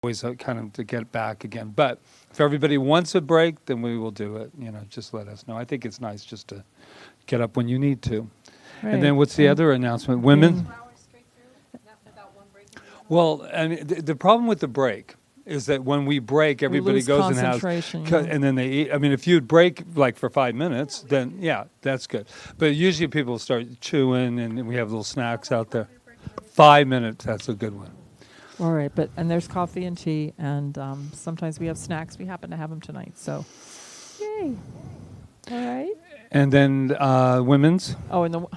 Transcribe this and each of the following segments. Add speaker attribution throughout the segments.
Speaker 1: always kind of to get back again. But if everybody wants a break, then we will do it. Just let us know. I think it's nice just to get up when you need to.
Speaker 2: Right.
Speaker 1: And then what's the other announcement? Women? Well, I mean, the problem with the break is that when we break, everybody goes and has, and then they eat. I mean, if you'd break like for 5 minutes, then yeah, that's good. But usually people start chewing, and we have little snacks out there. 5 minutes, that's a good one.
Speaker 2: All right, and there's coffee and tea, and sometimes we have snacks. We happen to have them tonight, so yay! All right.
Speaker 1: And then women's.
Speaker 2: Oh, and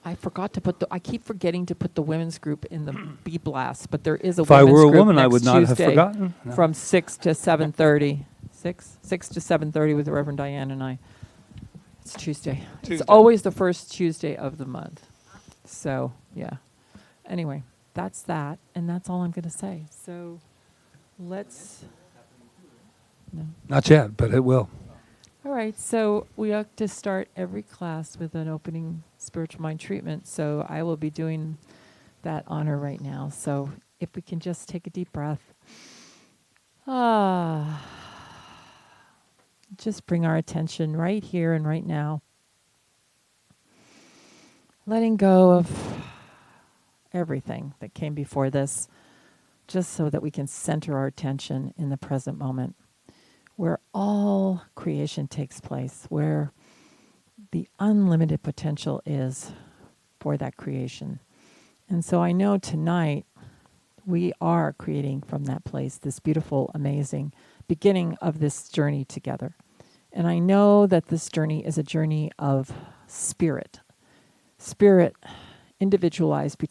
Speaker 2: I forgot to put I keep forgetting to put the women's group in the B blast, but there is a women's group.
Speaker 1: If I were a woman, I would not
Speaker 2: Tuesday
Speaker 1: have forgotten. No.
Speaker 2: From 6 to 7:30. 6 to 7:30 with the Reverend Diane and I. It's Tuesday. It's always the first Tuesday of the month. So, yeah. Anyway, that's that, and that's all I'm going to say. So, let's... No.
Speaker 1: Not yet, but it will.
Speaker 2: All right, so we have to start every class with an opening spiritual mind treatment. So I will be doing that honor right now. So if we can just take a deep breath. Just bring our attention right here and right now. Letting go of everything that came before this, just so that we can center our attention in the present moment, where all creation takes place, where the unlimited potential is for that creation. And so I know tonight we are creating from that place this beautiful, amazing beginning of this journey together. And I know that this journey is a journey of spirit individualized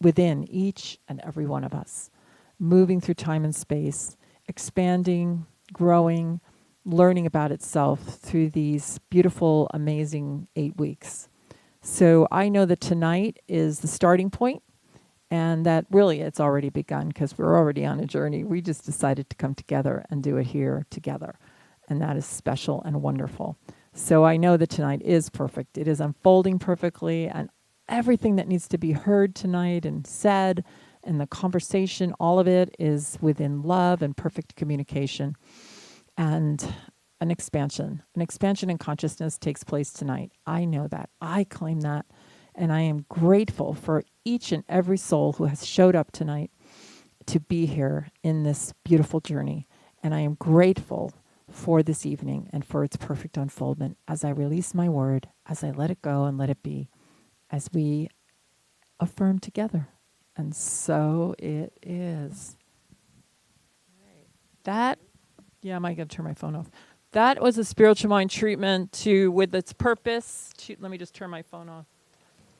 Speaker 2: within each and every one of us, moving through time and space, expanding, growing, learning about itself through these beautiful, amazing 8 weeks. So I know that tonight is the starting point, and that really it's already begun because we're already on a journey. We just decided to come together and do it here together, and that is special and wonderful. So I know that tonight is perfect. It is unfolding perfectly, and everything that needs to be heard tonight and said, and the conversation, all of it is within love and perfect communication. And an expansion in consciousness takes place tonight. I know that. I claim that. And I am grateful for each and every soul who has showed up tonight to be here in this beautiful journey. And I am grateful for this evening and for its perfect unfoldment as I release my word, as I let it go and let it be, as we affirm together. And so it is. That, yeah, I might get to turn my phone off. That was a spiritual mind treatment with its purpose let me just turn my phone off.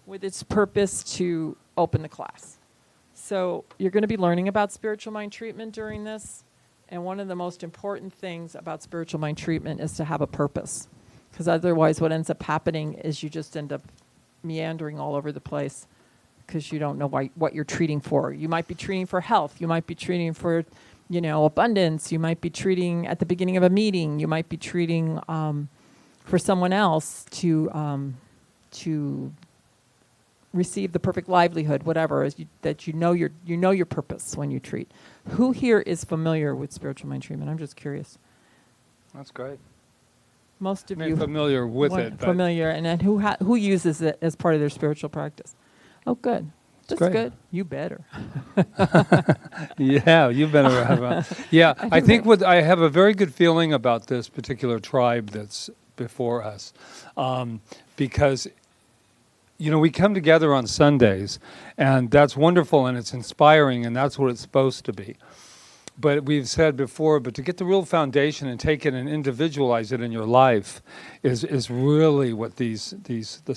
Speaker 2: With its purpose to open the class. So you're going to be learning about spiritual mind treatment during this. And one of the most important things about spiritual mind treatment is to have a purpose. Because otherwise what ends up happening is you just end up meandering all over the place because you don't know what you're treating for. You might be treating for health. You might be treating for, abundance. You might be treating at the beginning of a meeting. You might be treating for someone else to receive the perfect livelihood, whatever. You know your purpose when you treat. Who here is familiar with spiritual mind treatment? I'm just curious.
Speaker 1: That's great.
Speaker 2: Most of you
Speaker 1: familiar with it.
Speaker 2: Familiar, and then who uses it as part of their spiritual practice? Oh, good. That's good. You better.
Speaker 1: Yeah, you better have. Yeah, I think I have a very good feeling about this particular tribe that's before us, because we come together on Sundays, and that's wonderful, and it's inspiring, and that's what it's supposed to be. But we've said before, but to get the real foundation and take it and individualize it in your life is really what this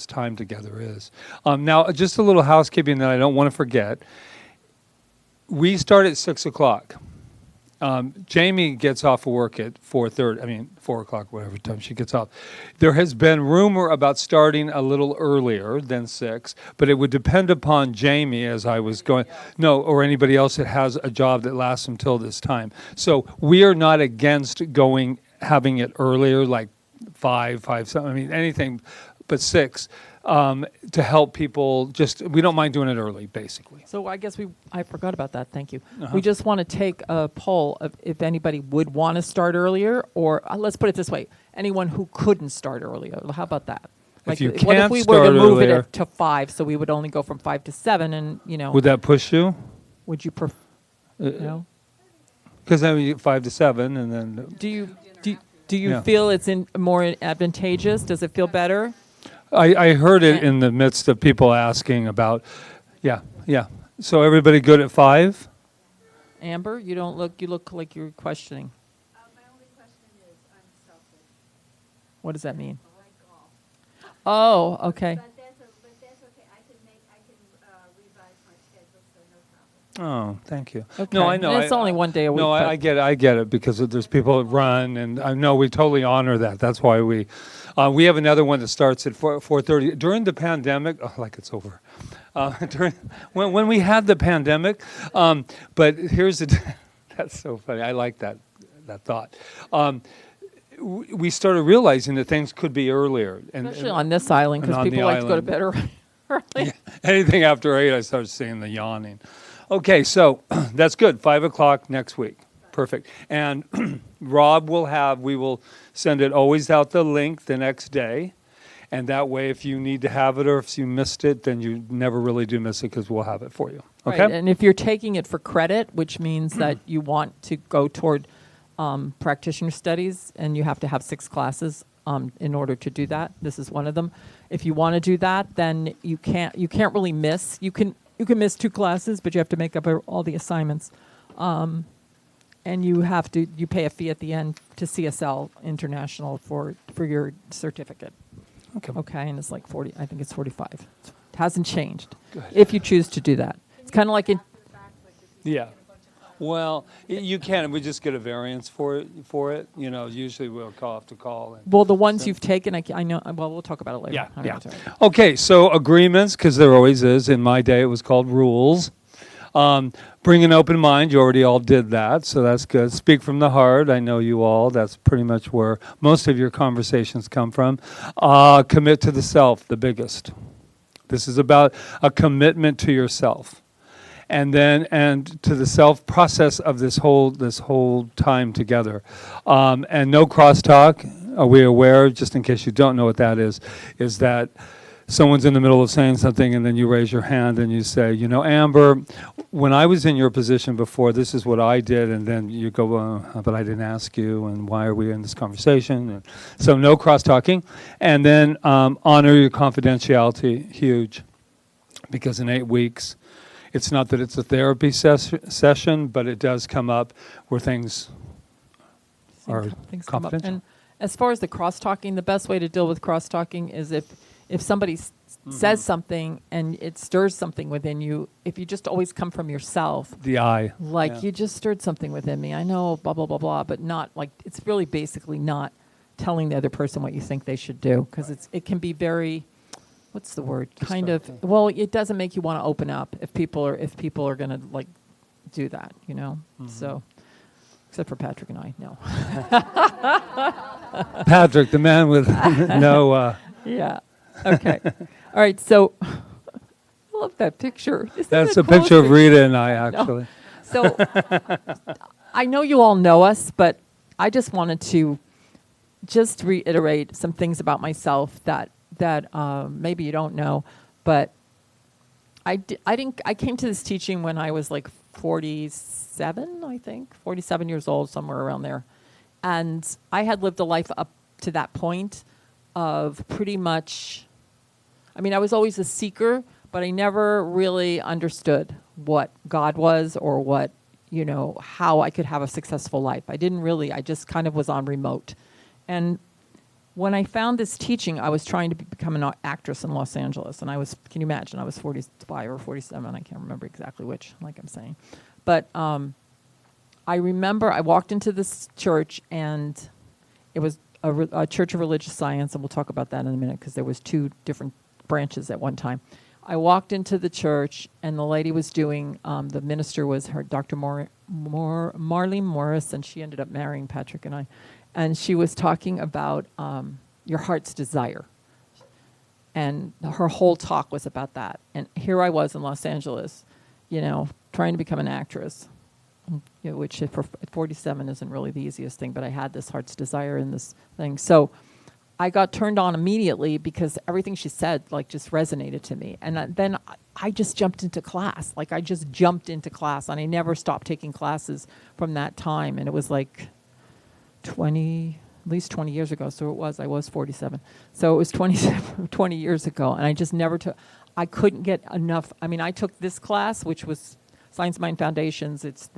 Speaker 1: time together is. Now, just a little housekeeping that I don't want to forget. We start at 6 o'clock. Jamie gets off of work at 4 o'clock, whatever time she gets off. There has been rumor about starting a little earlier than 6, but it would depend upon Jamie as I was going. No, or anybody else that has a job that lasts until this time. So we are not against having it earlier, like 5 something. Anything but 6. to help people. Just we don't mind doing it early, basically.
Speaker 2: So I guess I forgot about that. Thank you.
Speaker 1: Uh-huh.
Speaker 2: We just want to take a poll of if anybody would want to start earlier, or let's put it this way: anyone who couldn't start earlier. How about that?
Speaker 1: If you
Speaker 2: what if
Speaker 1: can't
Speaker 2: we were
Speaker 1: start
Speaker 2: to move
Speaker 1: earlier-
Speaker 2: it to 5, so we would only go from 5 to 7, and
Speaker 1: Would that push you?
Speaker 2: would you prefer? No.
Speaker 1: Because then you get 5 to 7, and then
Speaker 2: Do you
Speaker 1: Yeah.
Speaker 2: feel it's more advantageous? Does it feel better?
Speaker 1: I heard it
Speaker 2: And-
Speaker 1: in the midst of people asking about. Yeah. So everybody good at 5?
Speaker 2: Amber, you look like you're questioning.
Speaker 3: My only question is, I'm selfish.
Speaker 2: What does that mean?
Speaker 3: I like golf.
Speaker 2: Oh, okay.
Speaker 3: But that's okay. I can revise my schedule, so no problem.
Speaker 1: Oh, thank you.
Speaker 2: Okay.
Speaker 1: No, I know.
Speaker 2: And it's only one day a week.
Speaker 1: No,
Speaker 2: but-
Speaker 1: I get it because there's people that run, and I know we totally honor that. That's why we have another one that starts at 4:30 during the pandemic. Oh, like it's over. When we had the pandemic, but here's that's so funny. I like that thought. We started realizing that things could be earlier,
Speaker 2: Especially on this island,
Speaker 1: and
Speaker 2: because
Speaker 1: on the
Speaker 2: people like to go to bed
Speaker 1: island.
Speaker 2: early.
Speaker 1: anything after 8, I started seeing the yawning. Okay, so that's good. 5 o'clock next week. Perfect. And Rob we will send it always out the link the next day. And that way, if you need to have it or if you missed it, then you never really do miss it because we'll have it for you. Okay?
Speaker 2: Right. And if you're taking it for credit, which means that you want to go toward practitioner studies, and you have to have 6 classes in order to do that. This is one of them. If you want to do that, then you can't really miss. You can miss 2 classes, but you have to make up all the assignments. And you pay a fee at the end to CSL International for your certificate. Okay, and it's like 40. I think it's 45. It hasn't changed.
Speaker 1: Good.
Speaker 2: If you choose to do that, it's kind of like in.
Speaker 1: Yeah. Well, you can. We just get a variance for it. You know, usually we'll have to call.
Speaker 2: Well, the ones you've taken, I know. Well, we'll talk about it later.
Speaker 1: Yeah,
Speaker 2: I'm
Speaker 1: yeah.
Speaker 2: not talking-
Speaker 1: Okay, so agreements, because there always is. In my day, it was called rules. Bring an open mind. You already all did that, so that's good. Speak from the heart. I know you all. That's pretty much where most of your conversations come from. Commit to the self, the biggest. This is about a commitment to yourself. And to the self process of this whole time together. And no crosstalk. Are we aware, just in case you don't know what that is that someone's in the middle of saying something and then you raise your hand and you say, Amber, when I was in your position before, this is what I did, and then you go, but I didn't ask you, and why are we in this conversation? And so no cross-talking. And then honor your confidentiality, huge, because in 8 weeks, it's not that it's a therapy session, but it does come up where things are
Speaker 2: Things come up.
Speaker 1: confidential.
Speaker 2: And as far as the cross-talking, the best way to deal with cross-talking is if somebody says something and it stirs something within you, if you just always come from yourself,
Speaker 1: The I.
Speaker 2: like
Speaker 1: yeah.
Speaker 2: you just stirred something within me. I know, blah, blah, blah, blah, but not like, it's really basically not telling the other person what you think they should do, because it can be very, what's the word? Kind of,
Speaker 1: Distracting.
Speaker 2: well, it doesn't make you want to open up if people are going to like do that, So, except for Patrick and I, no.
Speaker 1: Patrick, the man with no.
Speaker 2: Yeah. Okay. All right. So I love that picture. Isn't
Speaker 1: That's
Speaker 2: that
Speaker 1: a
Speaker 2: cool?
Speaker 1: picture of Rita and I, actually.
Speaker 2: So I know you all know us, but I just wanted to just reiterate some things about myself that maybe you don't know, but I came to this teaching when I was like 47, I think, 47 years old, somewhere around there. And I had lived a life up to that point of pretty much, I was always a seeker, but I never really understood what God was or what, how I could have a successful life. I just kind of was on remote. And when I found this teaching, I was trying to become an actress in Los Angeles. And can you imagine, I was 45 or 47, I can't remember exactly which, like I'm saying. But I remember I walked into this church, and it was a church of religious science, and we'll talk about that in a minute because there was 2 different branches at one time. I walked into the church, and the lady was doing, the minister was her Dr. Marlene Morris, and she ended up marrying Patrick and I. And she was talking about your heart's desire. And her whole talk was about that. And here I was in Los Angeles, trying to become an actress, which for 47 isn't really the easiest thing, but I had this heart's desire in this thing. So I got turned on immediately because everything she said, just resonated to me. And then I just jumped into class. I just jumped into class, and I never stopped taking classes from that time. And it was at least 20 years ago. So I was 47. So it was 20 years ago. And I just never I couldn't get enough. I mean, I took this class, which was Science Mind Foundations. It's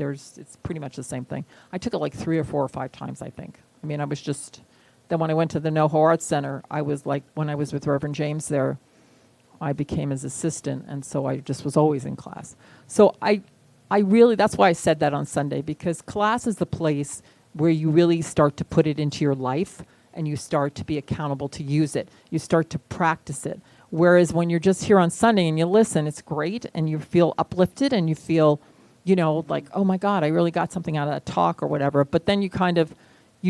Speaker 2: pretty much the same thing. I took it 3 or 4 or 5 times, I think. I mean, I was just, then when I went to the NoHo Arts Center, I was when I was with Reverend James there, I became his assistant. And so I just was always in class. So I really, that's why I said that on Sunday, because class is the place where you really start to put it into your life and you start to be accountable to use it. You start to practice it. Whereas when you're just here on Sunday and you listen, it's great and you feel uplifted and you feel, oh my God, I really got something out of that talk or whatever. But then you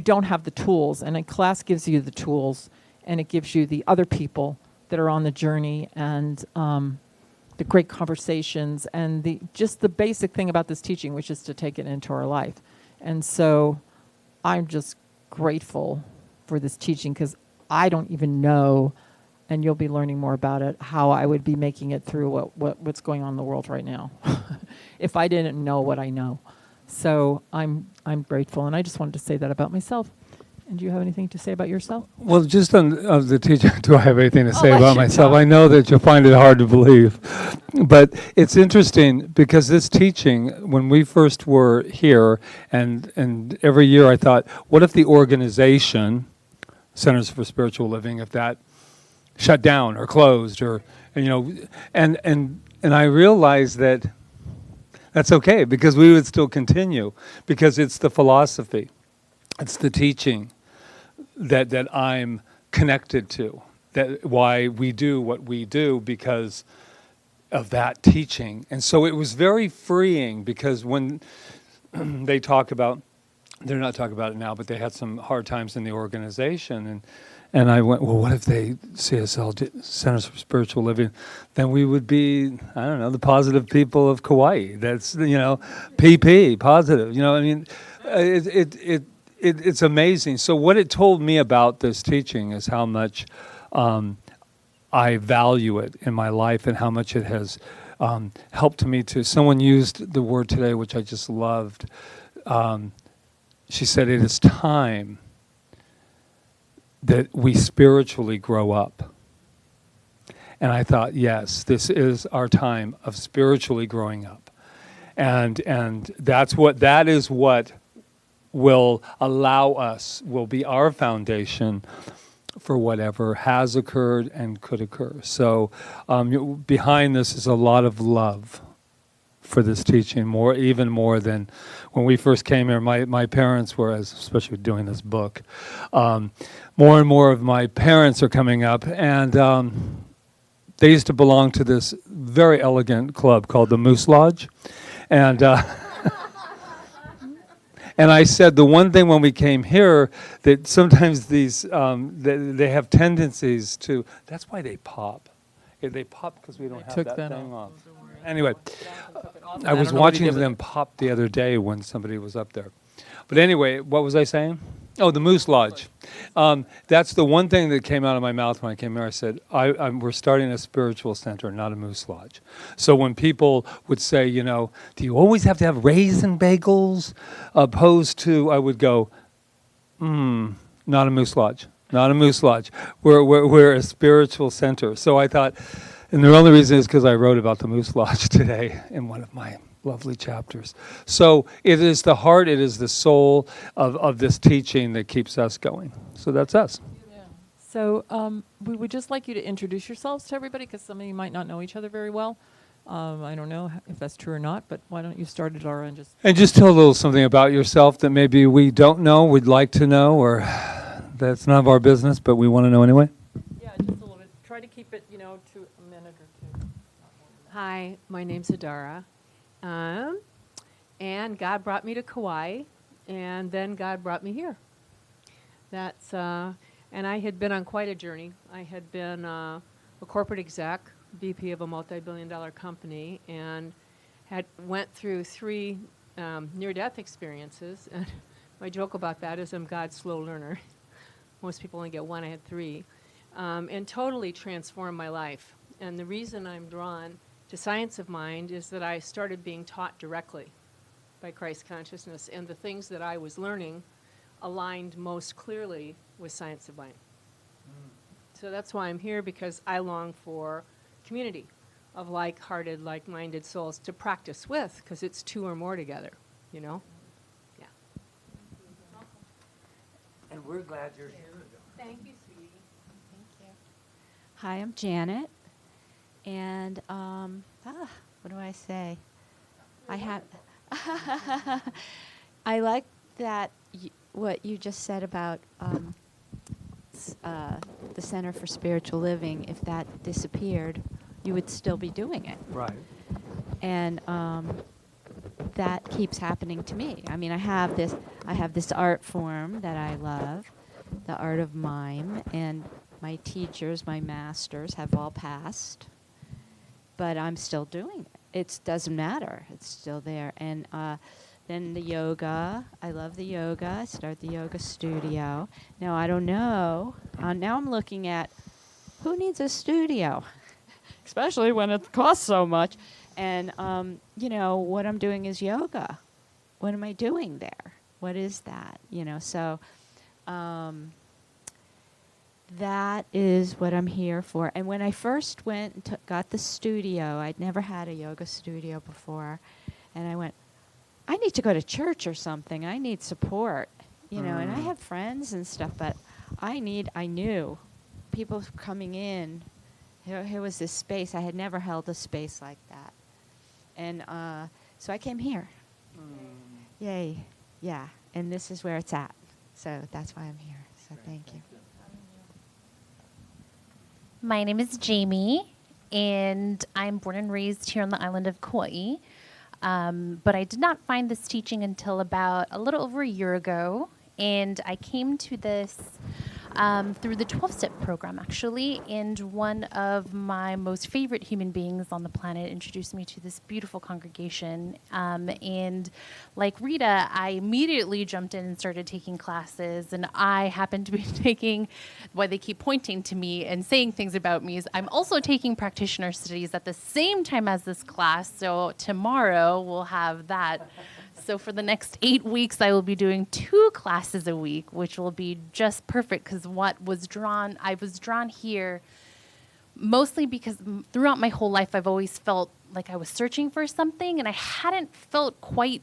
Speaker 2: don't have the tools, and a class gives you the tools, and it gives you the other people that are on the journey and the great conversations and just the basic thing about this teaching, which is to take it into our life. And so I'm just grateful for this teaching, because I don't even know, and you'll be learning more about it, how I would be making it through what's going on in the world right now if I didn't know what I know. So I'm grateful, and I just wanted to say that about myself. And do you have anything to say about yourself?
Speaker 1: Well, just on the teaching, do I have anything to say
Speaker 2: let
Speaker 1: about
Speaker 2: you
Speaker 1: myself?
Speaker 2: talk.
Speaker 1: I know that you'll find it hard to believe. But it's interesting because this teaching, when we first were here, and every year I thought, what if the organization, Centers for Spiritual Living, if that shut down or closed, and I realized that that's okay, because we would still continue, because it's the philosophy, it's the teaching that I'm connected to, that why we do what we do, because of that teaching. And so it was very freeing, because when they talk about, they're not talking about it now, but they had some hard times in the organization, and I went, well, what if they, CSL, Centers for Spiritual Living, then we would be, I don't know, the positive people of Kauai. That's, PP, positive. I mean, it's amazing. So what it told me about this teaching is how much I value it in my life, and how much it has helped me to, someone used the word today, which I just loved. She said, it is time that we spiritually grow up. And I thought, yes, this is our time of spiritually growing up. And that is what will allow us, will be our foundation for whatever has occurred and could occur. So behind this is a lot of love for this teaching, even more than when we first came here. My parents were, especially doing this book, more and more of my parents are coming up, and they used to belong to this very elegant club called the Moose Lodge, and and I said the one thing when we came here, that sometimes these they have tendencies to, that's why they pop. They pop because we don't have that thing off. Anyway, I was watching them pop the other day when somebody was up there. But anyway, what was I saying? Oh, the Moose Lodge. That's the one thing that came out of my mouth when I came here. I said, we're starting a spiritual center, not a Moose Lodge. So when people would say, do you always have to have raisin bagels? Opposed to, I would go, not a Moose Lodge. Not a Moose Lodge. We're a spiritual center. So I thought, and the only reason is because I wrote about the Moose Lodge today in one of my lovely chapters. So it is the heart, it is the soul of this teaching that keeps us going. So that's us.
Speaker 2: Yeah. So we would just like you to introduce yourselves to everybody, because some of you might not know each other very well. I don't know if that's true or not, but why don't you start at our end?
Speaker 1: And just tell a little something about yourself that maybe we don't know, we'd like to know, or that's none of our business, but we want to know anyway.
Speaker 2: Yeah, just a little bit. Try to keep it, to a minute or two.
Speaker 4: Hi, my name's Adara, and God brought me to Kauai, and then God brought me here. That's and I had been on quite a journey. I had been a corporate exec, VP of a multi-billion-dollar company, and went through 3 near-death experiences. And my joke about that is I'm God's slow learner. Most people only get 1. I had 3, and totally transformed my life. And the reason I'm drawn to Science of Mind is that I started being taught directly by Christ consciousness, and the things that I was learning aligned most clearly with Science of Mind. So that's why I'm here, because I long for community of like-hearted, like-minded souls to practice with, because it's 2 or more together, you know? Yeah.
Speaker 5: And we're glad you're here.
Speaker 4: Thank you, sweetie.
Speaker 6: Thank you. Hi, I'm Janet, and what do I say? I have. I like that what you just said about the Center for Spiritual Living. If that disappeared, you would still be doing it,
Speaker 1: Right.
Speaker 6: and that keeps happening to me. I mean, I have this art form that I love, the art of mime, and my teachers, my masters, have all passed, but I'm still doing it. It doesn't matter. It's still there. And then the yoga. I love the yoga. I started the yoga studio. Now, I don't know. Now I'm looking at who needs a studio, especially when it costs so much. And, what I'm doing is yoga. What am I doing there? What is that? So that is what I'm here for. And when I first went and got the studio, I'd never had a yoga studio before. And I went, I need to go to church or something. I need support, and I have friends and stuff, but I knew people coming in. Here was this space. I had never held a space like that. And so I came here. Yay. Yeah. And this is where it's at. So that's why I'm here. So thank you.
Speaker 7: My name is Jamie, and I'm born and raised here on the island of Kauai. But I did not find this teaching until about a little over a year ago, and I came to this through the 12-step program, actually, and one of my most favorite human beings on the planet introduced me to this beautiful congregation, and like Rita, I immediately jumped in and started taking classes, and I happened to be taking, why they keep pointing to me and saying things about me is I'm also taking practitioner studies at the same time as this class, so tomorrow we'll have that. So for the next 8 weeks, I will be doing 2 classes a week, which will be just perfect, because I was drawn here mostly because throughout my whole life, I've always felt like I was searching for something, and I hadn't felt quite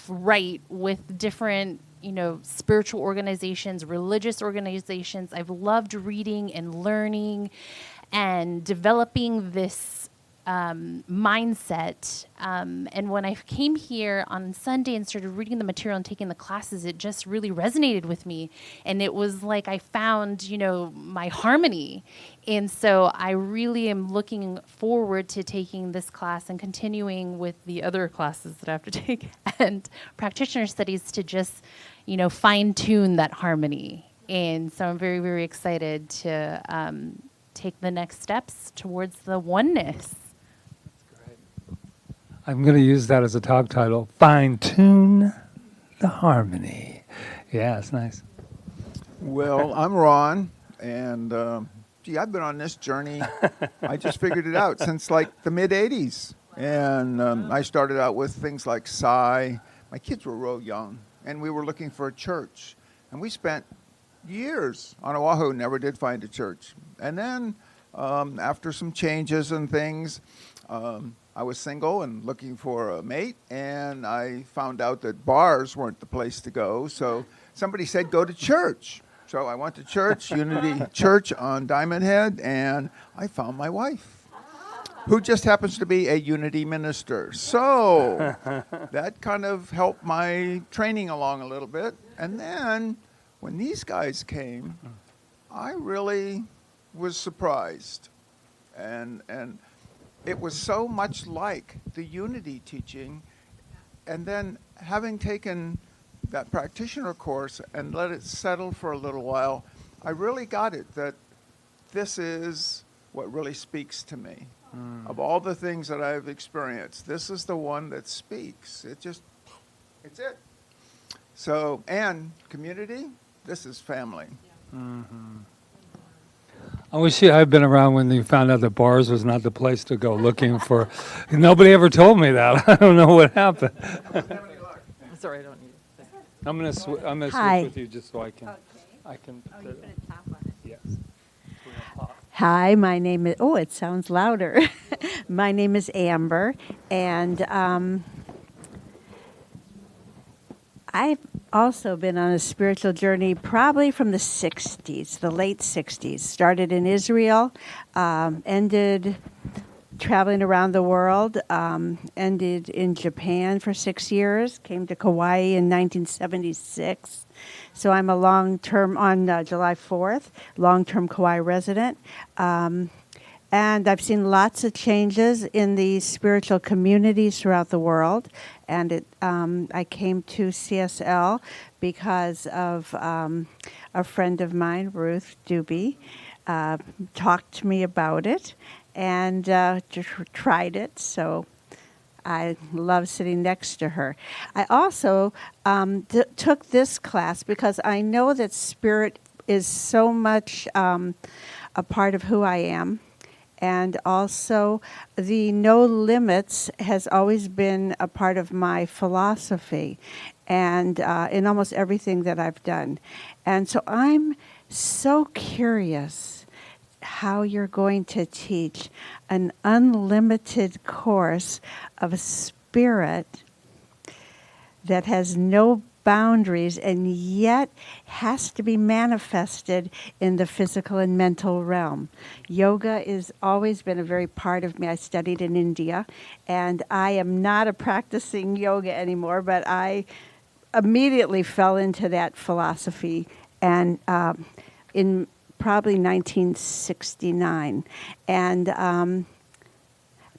Speaker 7: right with different, spiritual organizations, religious organizations. I've loved reading and learning and developing this mindset. And when I came here on Sunday and started reading the material and taking the classes, it just really resonated with me. And it was like I found, my harmony. And so I really am looking forward to taking this class and continuing with the other classes that I have to take and practitioner studies to just, fine tune that harmony. And so I'm very, very excited to take the next steps towards the oneness.
Speaker 1: I'm going to use that as a talk title. Fine tune the harmony. Yeah, it's nice.
Speaker 8: Well, I'm Ron, and I've been on this journey. I just figured it out since like the mid '80s, and I started out with things like Psi. My kids were real young, and we were looking for a church, and we spent years on Oahu, never did find a church. And then after some changes and things, I was single and looking for a mate, and I found out that bars weren't the place to go. So somebody said, go to church. So I went to church, Unity Church on Diamond Head, and I found my wife, who just happens to be a Unity minister. So that kind of helped my training along a little bit. And then when these guys came, I really was surprised. And it was so much like the Unity teaching. And then having taken that practitioner course and let it settle for a little while, I really got it that this is what really speaks to me. Of all the things that I've experienced, this is the one that speaks. It's it. So, and community, this is family.
Speaker 1: I wish I'd been around when you found out that bars was not the place to go looking for. Nobody ever told me that. I don't know what happened.
Speaker 2: Sorry, I don't need it.
Speaker 1: I'm gonna switch
Speaker 9: Hi.
Speaker 1: with you just so I can. I can.
Speaker 3: Oh, you're going to tap on it.
Speaker 1: Yes.
Speaker 9: Hi, my name is, oh, it sounds louder. My name is Amber, and I've also been on a spiritual journey probably from the 60s, the late 60s. Started in Israel, ended traveling around the world, ended in Japan for 6 years, came to Kauai in 1976. So I'm a long-term, on July 4th, long-term Kauai resident. And I've seen lots of changes in the spiritual communities throughout the world. And I came to CSL because of a friend of mine, Ruth Doobie, talked to me about it and tried it. So I love sitting next to her. I also took this class because I know that spirit is so much a part of who I am. And also, the no limits has always been a part of my philosophy and in almost everything that I've done. And so I'm so curious how you're going to teach an unlimited course of spirit that has no boundaries and yet has to be manifested in the physical and mental realm. Yoga has always been a very part of me. I studied in India, and I am not a practicing yoga anymore, but I immediately fell into that philosophy and in probably 1969. And I'm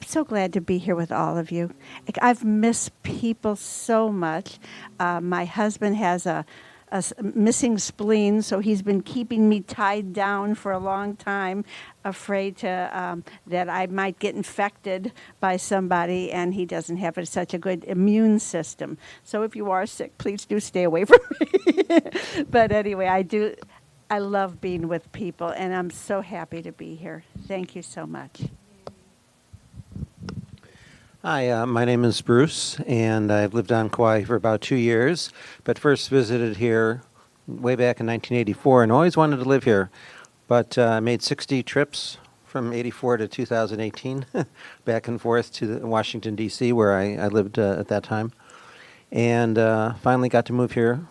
Speaker 9: so glad to be here with all of you. I've missed people so much. My husband has a missing spleen, so he's been keeping me tied down for a long time, afraid to that I might get infected by somebody, and he doesn't have such a good immune system. So if you are sick, please do stay away from me. But anyway, I love being with people, and I'm so happy to be here. Thank you so much.
Speaker 10: Hi, my name is Bruce, and I've lived on Kauai for about 2 years, but first visited here way back in 1984 and always wanted to live here. But I made 60 trips from 84 to 2018, back and forth to Washington, D.C., where I lived at that time. And finally got to move here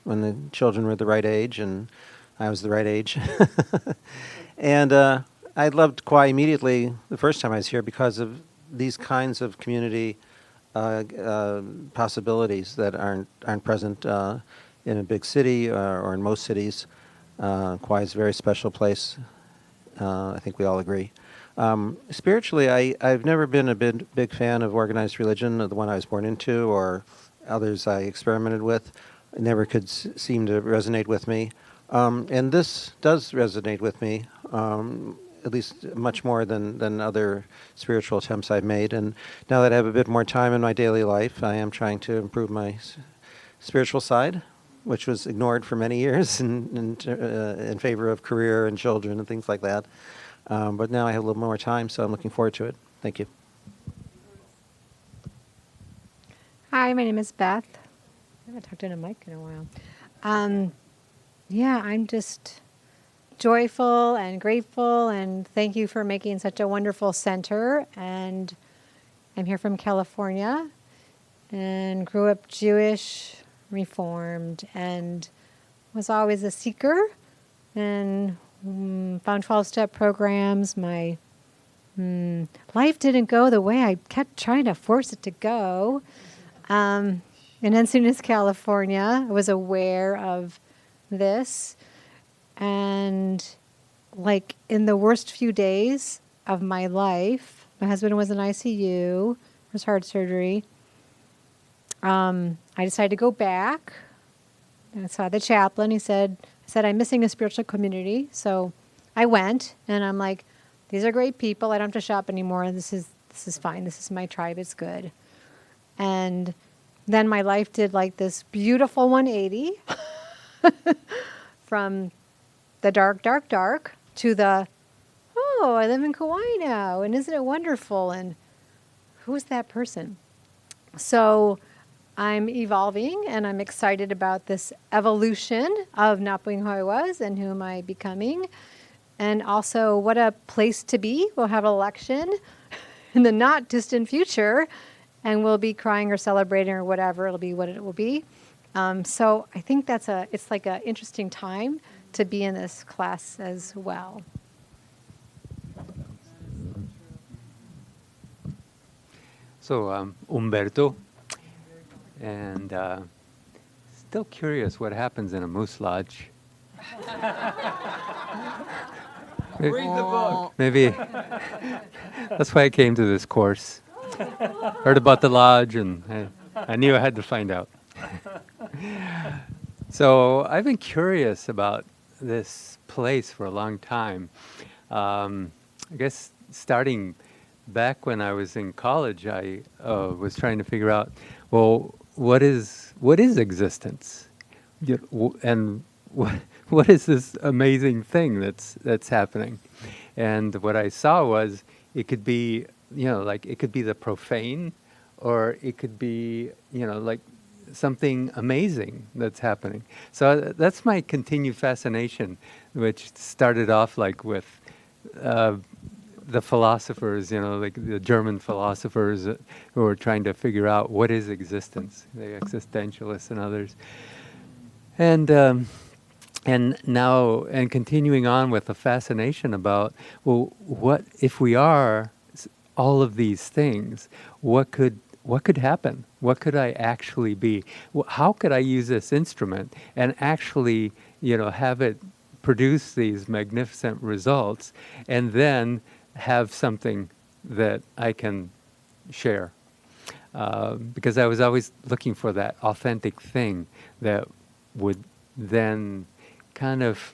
Speaker 10: when the children were the right age, and I was the right age. And I loved Kauai immediately the first time I was here because of these kinds of community possibilities that aren't present in a big city or in most cities. Kauai is a very special place. I think we all agree. Spiritually, I've never been a big fan of organized religion, the one I was born into, or others I experimented with. It never could seem to resonate with me. And this does resonate with me. At least much more than other spiritual attempts I've made. And now that I have a bit more time in my daily life, I am trying to improve my spiritual side, which was ignored for many years in favor of career and children and things like that. But now I have a little more time, so I'm looking forward to it. Thank you.
Speaker 11: Hi, my name is Beth. I haven't talked in a mic in a while. Yeah, I'm just joyful and grateful, and thank you for making such a wonderful center. And I'm here from California and grew up Jewish, Reformed, and was always a seeker and found 12-step programs. My life didn't go the way I kept trying to force it to go. In Encinitas, California, I was aware of this. And like in the worst few days of my life, my husband was in ICU, his heart surgery. I decided to go back. I saw the chaplain. I said, I'm missing a spiritual community. So I went, and I'm like, these are great people. I don't have to shop anymore. This is fine. This is my tribe. It's good. And then my life did like this beautiful 180 from the dark, dark, dark to the, oh, I live in Kauai now, and isn't it wonderful? And who's that person? So I'm evolving, and I'm excited about this evolution of not being who I was and who am I becoming. And also, what a place to be. We'll have an election in the not distant future, and we'll be crying or celebrating or whatever. It'll be what it will be. So I think it's like an interesting time to be in this class as well.
Speaker 12: So, Umberto, and still curious what happens in a moose lodge.
Speaker 1: Read the book.
Speaker 12: Maybe that's why I came to this course. Heard about the lodge, and I knew I had to find out. So I've been curious about this place for a long time. I guess starting back when I was in college, I was trying to figure out, well, what is existence, and what is this amazing thing that's happening? And what I saw was it could be, like it could be the profane, or it could be, like something amazing that's happening. So that's my continued fascination, which started off like with the philosophers, like the German philosophers who were trying to figure out what is existence, the existentialists and others. And now, and continuing on with the fascination about, well, what if we are all of these things? What could happen? What could I actually be? How could I use this instrument and actually, have it produce these magnificent results, and then have something that I can share? Because I was always looking for that authentic thing that would then kind of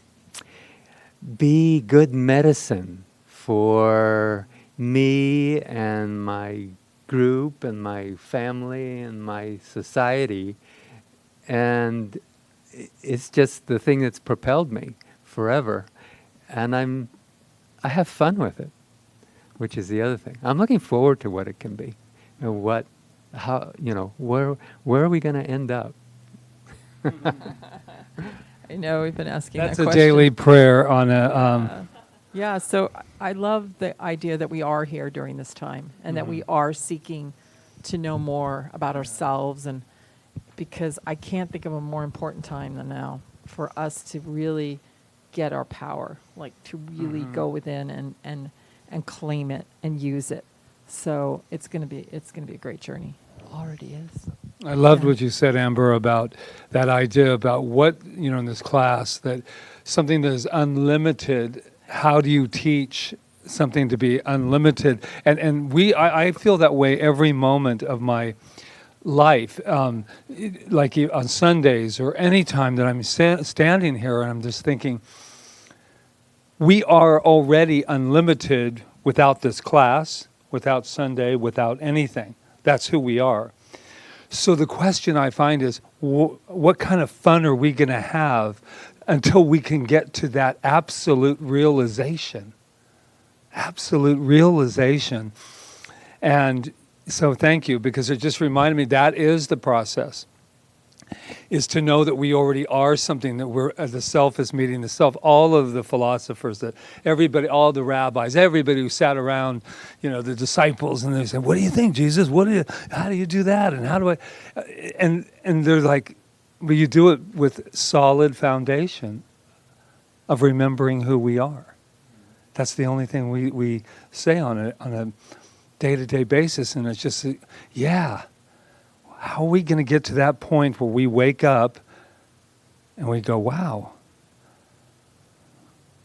Speaker 12: be good medicine for me and my group and my family and my society. And it's just the thing that's propelled me forever. And I have fun with it, which is the other thing. I'm looking forward to what it can be. And where are we going to end up?
Speaker 2: I know we've been asking
Speaker 1: That's
Speaker 2: that
Speaker 1: a
Speaker 2: question.
Speaker 1: daily prayer on a.
Speaker 2: Yeah, so I love the idea that we are here during this time, and that we are seeking to know more about ourselves, and because I can't think of a more important time than now for us to really get our power, like to really go within and claim it and use it. So it's gonna be a great journey. Already is.
Speaker 1: I loved
Speaker 2: Yeah.
Speaker 1: what you said, Amber, about that idea about what, in this class, that something that is unlimited, how do you teach something to be unlimited? And I feel that way every moment of my life, like on Sundays or any time that I'm standing here and I'm just thinking, we are already unlimited without this class, without Sunday, without anything. That's who we are. So the question I find is, what kind of fun are we going to have until we can get to that absolute realization? Absolute realization. And so thank you, because it just reminded me that is the process, is to know that we already are something, that the self is meeting the self. All of the philosophers, that everybody, all the rabbis, everybody who sat around, the disciples, and they said, "What do you think, Jesus? How do you do that? And how do I?" And they're like, "Well, you do it with solid foundation of remembering who we are." That's the only thing we say on a day-to-day basis, and it's just, yeah. How are we going to get to that point where we wake up and we go, wow,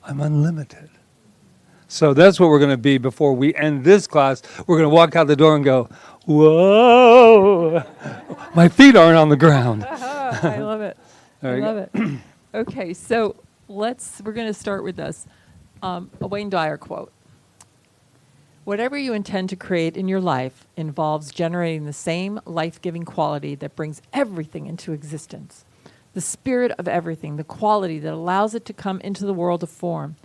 Speaker 1: I'm unlimited? So that's what we're going to be before we end this class. We're going to walk out the door and go, whoa, my feet aren't on the ground.
Speaker 2: I love it. I love it. Okay, so we're going to start with this. A Wayne Dyer quote. Whatever you intend to create in your life involves generating the same life-giving quality that brings everything into existence. The spirit of everything, the quality that allows it to come into the world of form,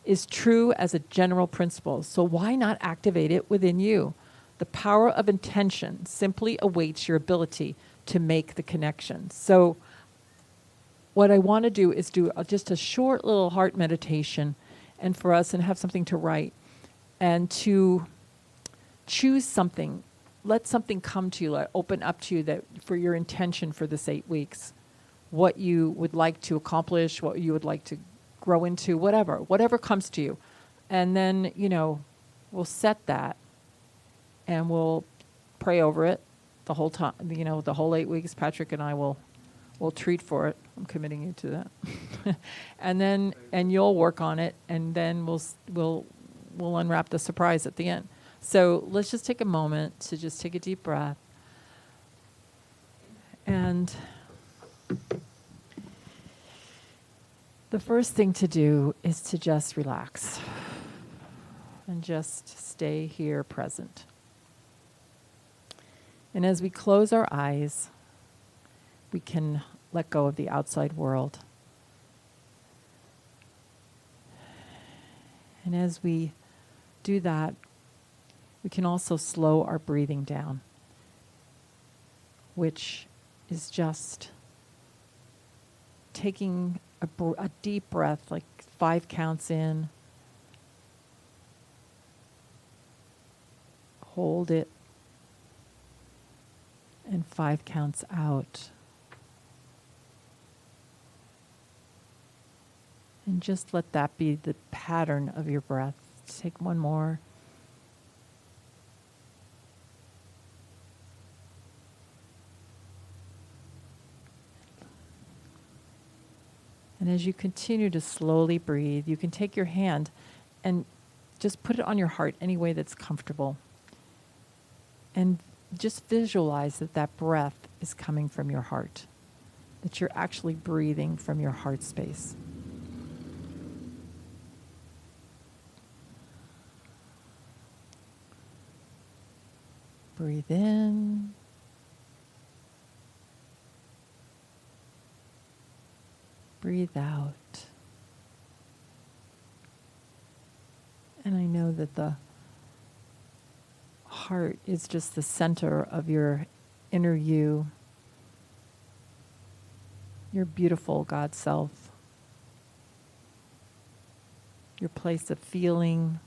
Speaker 2: is true as a general principle. So why not activate it within you? The power of intention simply awaits your ability to make the connection. So what I want to do is do just a short little heart meditation and for us and have something to write and to choose something. Let something come to you, let open up to you that for your intention for this 8 weeks, what you would like to accomplish, what you would like to grow into, whatever comes to you. And then, we'll set that and we'll pray over it the whole time, the whole 8 weeks. Patrick and I will treat for it. I'm committing you to that. and you'll work on it, and then we'll unwrap the surprise at the end. So let's just take a moment to just take a deep breath. And the first thing to do is to just relax and just stay here present. And as we close our eyes, we can let go of the outside world. And as we do that, we can also slow our breathing down, which is just taking a deep breath, like 5 counts in, hold it, and 5 counts out. And just let that be the pattern of your breath. Take one more. And as you continue to slowly breathe, you can take your hand and just put it on your heart any way that's comfortable. And just visualize that breath is coming from your heart, that you're actually breathing from your heart space. Breathe in. Breathe out. And I know that the heart is just the center of your inner you, your beautiful God self, your place of feeling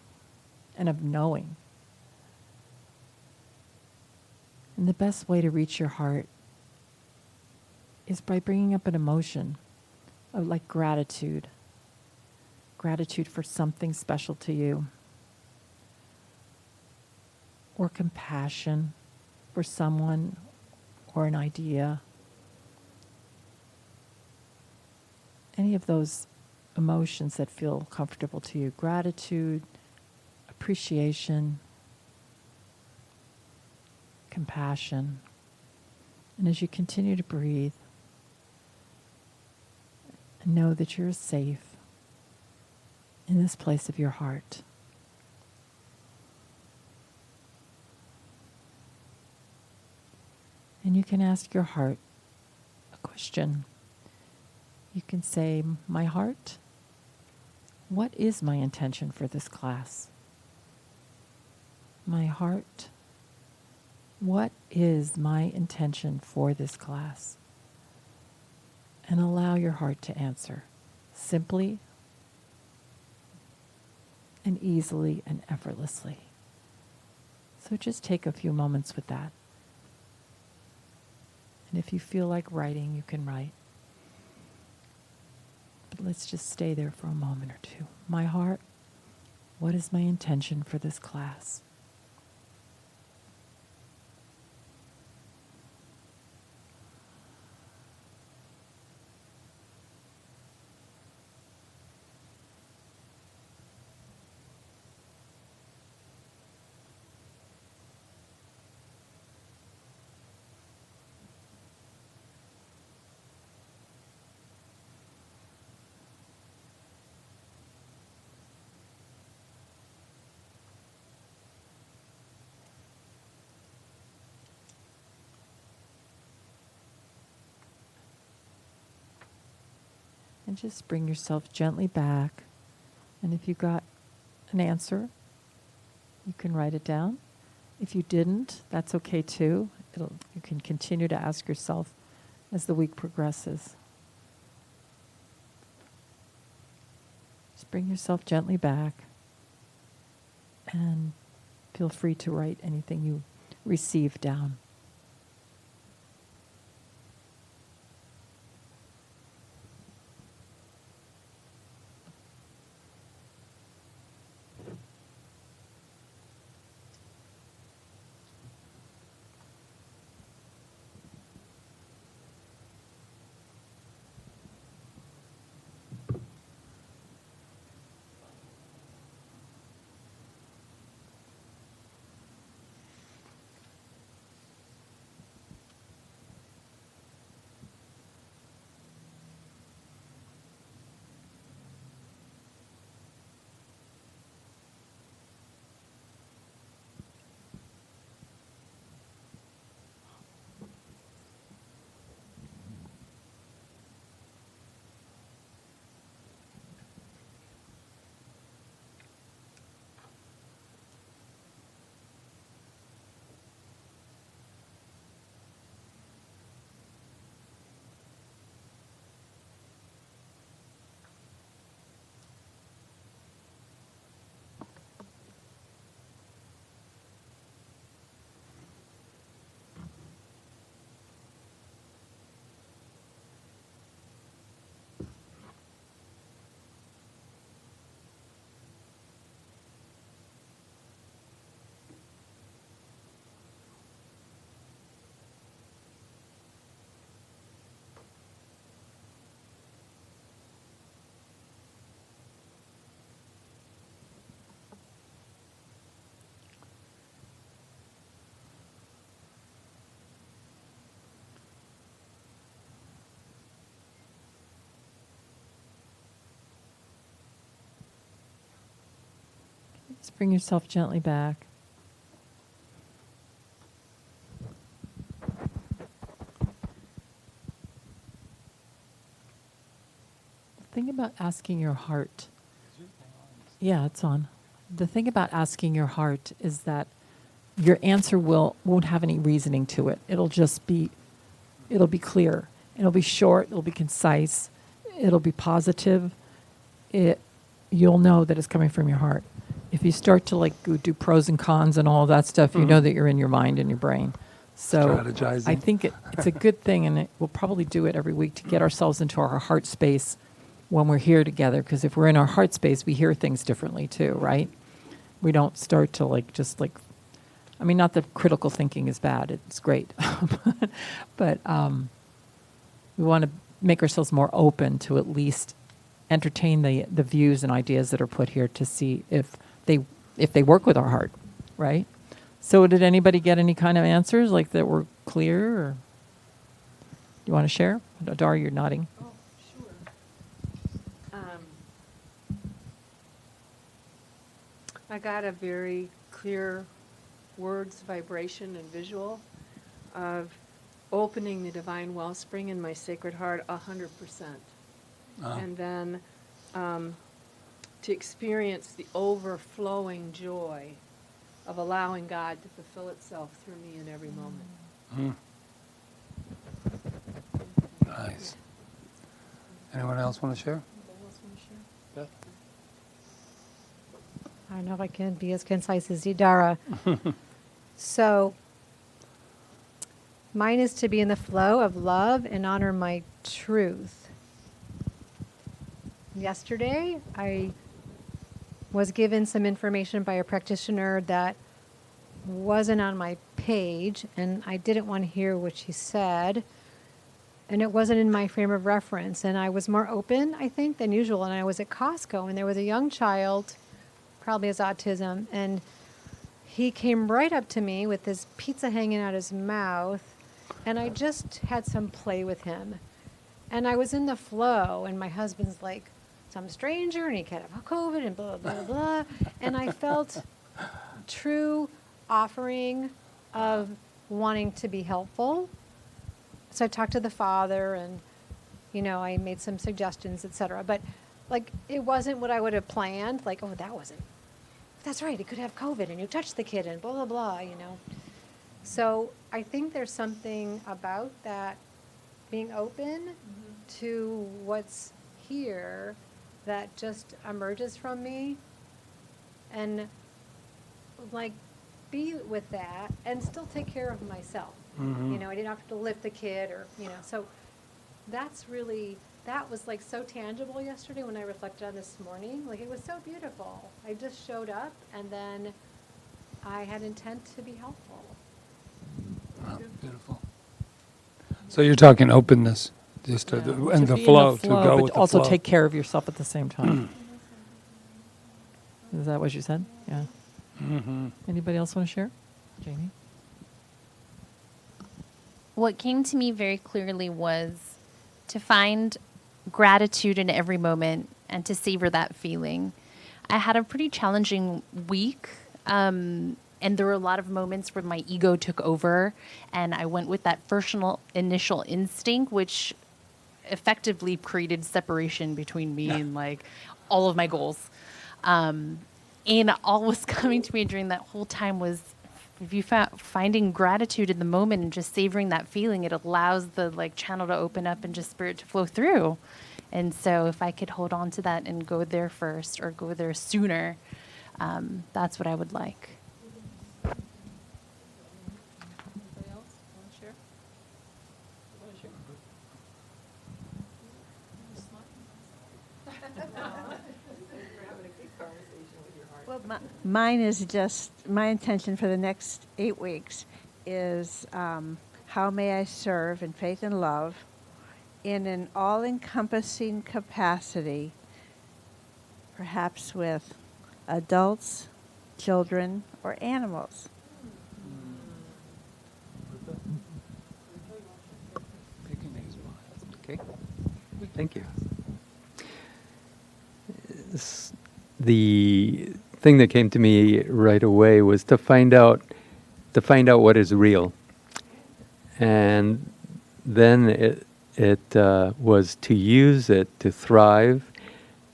Speaker 2: and of knowing. And the best way to reach your heart is by bringing up an emotion of like gratitude for something special to you, or compassion for someone or an idea. Any of those emotions that feel comfortable to you. Gratitude, appreciation, compassion. And as you continue to breathe, know that you're safe in this place of your heart. And you can ask your heart a question. You can say, my heart, what is my intention for this class? My heart, what is my intention for this class? And allow your heart to answer simply and easily and effortlessly. So just take a few moments with that. And if you feel like writing, you can write. But let's just stay there for a moment or two. My heart, what is my intention for this class? And just bring yourself gently back. And if you got an answer, you can write it down. If you didn't, that's okay too. You can continue to ask yourself as the week progresses. Just bring yourself gently back and feel free to write anything you receive down. Just bring yourself gently back. The thing about asking your heart. Yeah, it's on. The thing about asking your heart is that your answer won't have any reasoning to it. It'll be clear. It'll be short, it'll be concise, it'll be positive. You'll know that it's coming from your heart. If you start to like go do pros and cons and all that stuff, you know that you're in your mind and your brain. So
Speaker 1: Strategizing.
Speaker 2: I think it's a good thing, and we'll probably do it every week to get ourselves into our heart space when we're here together, because if we're in our heart space, we hear things differently too, right? We don't start to not that critical thinking is bad, it's great. but we want to make ourselves more open to at least entertain the views and ideas that are put here to see if they work with our heart, right? So did anybody get any kind of answers like that were clear? Or you want to share? Dar, you're nodding.
Speaker 4: Oh, sure. I got a very clear words, vibration, and visual of opening the divine wellspring in my sacred heart 100%. And then to experience the overflowing joy of allowing God to fulfill itself through me in every moment.
Speaker 1: Nice. Anyone else want to share? Beth?
Speaker 11: I don't know if I can be as concise as Idara. So, mine is to be in the flow of love and honor my truth. Yesterday, I was given some information by a practitioner that wasn't on my page, and I didn't want to hear what she said, and it wasn't in my frame of reference, and I was more open, I think, than usual, and I was at Costco, and there was a young child, probably has autism, and he came right up to me with this pizza hanging out his mouth, and I just had some play with him, and I was in the flow, and my husband's like, some stranger, and he can't have COVID, and blah, blah, blah. And I felt true offering of wanting to be helpful. So I talked to the father, and You know, I made some suggestions, etc. But like, it wasn't what I would have planned. Like, oh, that wasn't. That's right. It could have COVID, and you touched the kid, and blah blah blah. You know. So I think there's something about that being open to what's here that just emerges from me, and like be with that and still take care of myself.
Speaker 1: Mhm.
Speaker 11: You know, I didn't have to lift the kid or, you know, so that's really, that was like so tangible yesterday when I reflected on this morning. Like, it was so beautiful. I just showed up, and then I had intent to be helpful.
Speaker 1: Wow, beautiful. So you're talking openness, just
Speaker 2: Yeah.
Speaker 1: and
Speaker 2: To
Speaker 1: the
Speaker 2: be in
Speaker 1: flow, to
Speaker 2: flow,
Speaker 1: go
Speaker 2: but
Speaker 1: with the
Speaker 2: also
Speaker 1: flow.
Speaker 2: take care of yourself at the same time. Is that what you said? Yeah.
Speaker 1: Mm-hmm.
Speaker 2: Anybody else want to share? Jamie?
Speaker 7: What came to me very clearly was to find gratitude in every moment and to savor that feeling. I had a pretty challenging week, and there were a lot of moments where my ego took over, and I went with that first initial instinct, which effectively created separation between me and like all of my goals. And all was coming to me during that whole time was, if you finding gratitude in the moment and just savoring that feeling, it allows the like channel to open up and just spirit to flow through. And so if I could hold on to that and go there first or go there sooner, that's what I would like.
Speaker 2: Anybody else want to share?
Speaker 9: Well, mine is just, my intention for the next 8 weeks is how may I serve in faith and love in an all-encompassing capacity, perhaps with adults, children, or animals.
Speaker 12: Okay. Thank you. The thing that came to me right away was to find out what is real, and then it was to use it to thrive,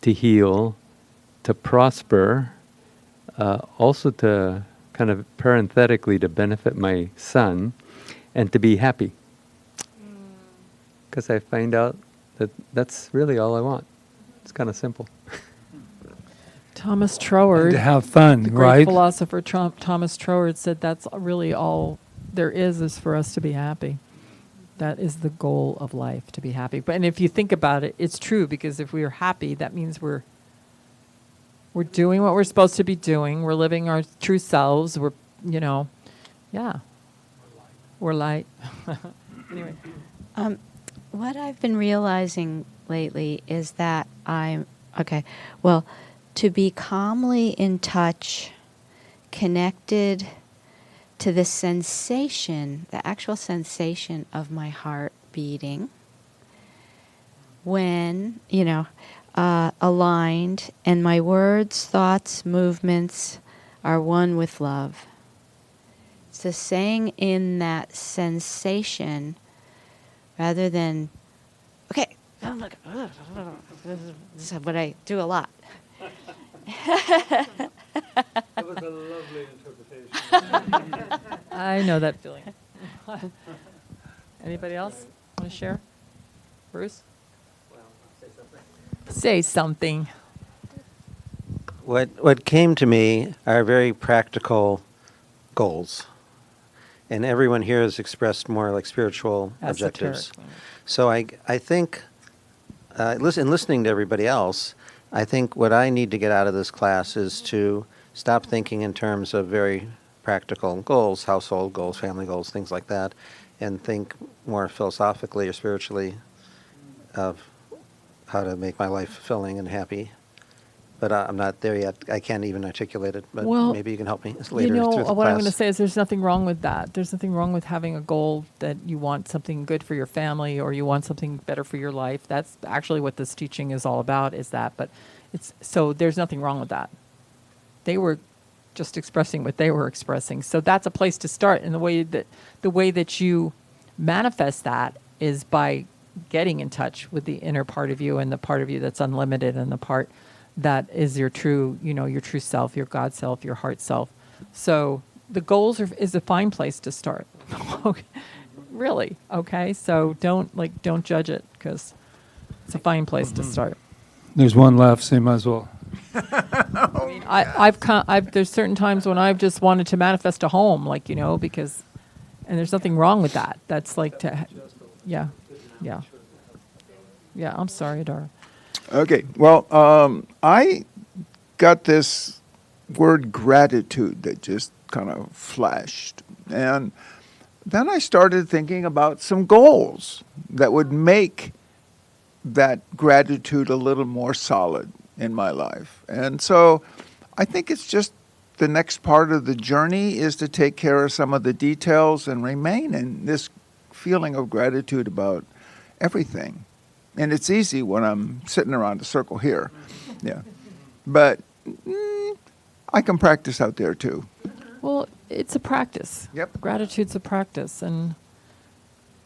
Speaker 12: to heal, to prosper, also to kind of parenthetically to benefit my son, and to be happy. Because I find out that that's really all I want. It's kind of simple.
Speaker 2: Thomas Troward,
Speaker 1: To have fun,
Speaker 2: the great
Speaker 1: right?
Speaker 2: philosopher Thomas Troward said that's really all there is for us to be happy. That is the goal of life, to be happy. But and if you think about it, it's true, because if we are happy, that means we're doing what we're supposed to be doing. We're living our true selves. We're, yeah. We're light. Anyway.
Speaker 6: What I've been realizing lately is that to be calmly in touch, connected to the sensation, the actual sensation of my heart beating, when, aligned, and my words, thoughts, movements are one with love. So staying in that sensation rather than, okay, this is what I do a lot.
Speaker 1: That was a lovely interpretation.
Speaker 2: I know that feeling. Anybody else want to share? Bruce? Say something.
Speaker 10: What came to me are very practical goals. And everyone here has expressed more like spiritual objectives.
Speaker 2: Esoteric.
Speaker 10: So I think, listening to everybody else, I think what I need to get out of this class is to stop thinking in terms of very practical goals, household goals, family goals, things like that, and think more philosophically or spiritually of how to make my life fulfilling and happy. But I'm not there yet. I can't even articulate it, but
Speaker 2: Well,
Speaker 10: maybe you can help me later through the
Speaker 2: what
Speaker 10: class.
Speaker 2: I'm going to say is there's nothing wrong with that. There's nothing wrong with having a goal that you want something good for your family or you want something better for your life. That's actually what this teaching is all about, is that. But so there's nothing wrong with that. They were just expressing what they were expressing. So that's a place to start. And the way that you manifest that is by getting in touch with the inner part of you and the part of you that's unlimited and the part that is your true, your true self, your God self, your heart self. So the goals is a fine place to start. Okay. Really, okay? So don't judge it, because it's a fine place to start.
Speaker 1: There's one left, so you might as well.
Speaker 2: I mean, I've there's certain times when I've just wanted to manifest a home, because, and there's nothing wrong with that. That's like yeah. I'm sorry, Adara.
Speaker 8: Okay. Well, I got this word gratitude that just kind of flashed. And then I started thinking about some goals that would make that gratitude a little more solid in my life. And so I think it's just the next part of the journey is to take care of some of the details and remain in this feeling of gratitude about everything. And it's easy when I'm sitting around a circle here. Yeah. But I can practice out there too.
Speaker 2: Well, it's a practice.
Speaker 8: Yep.
Speaker 2: Gratitude's a practice, and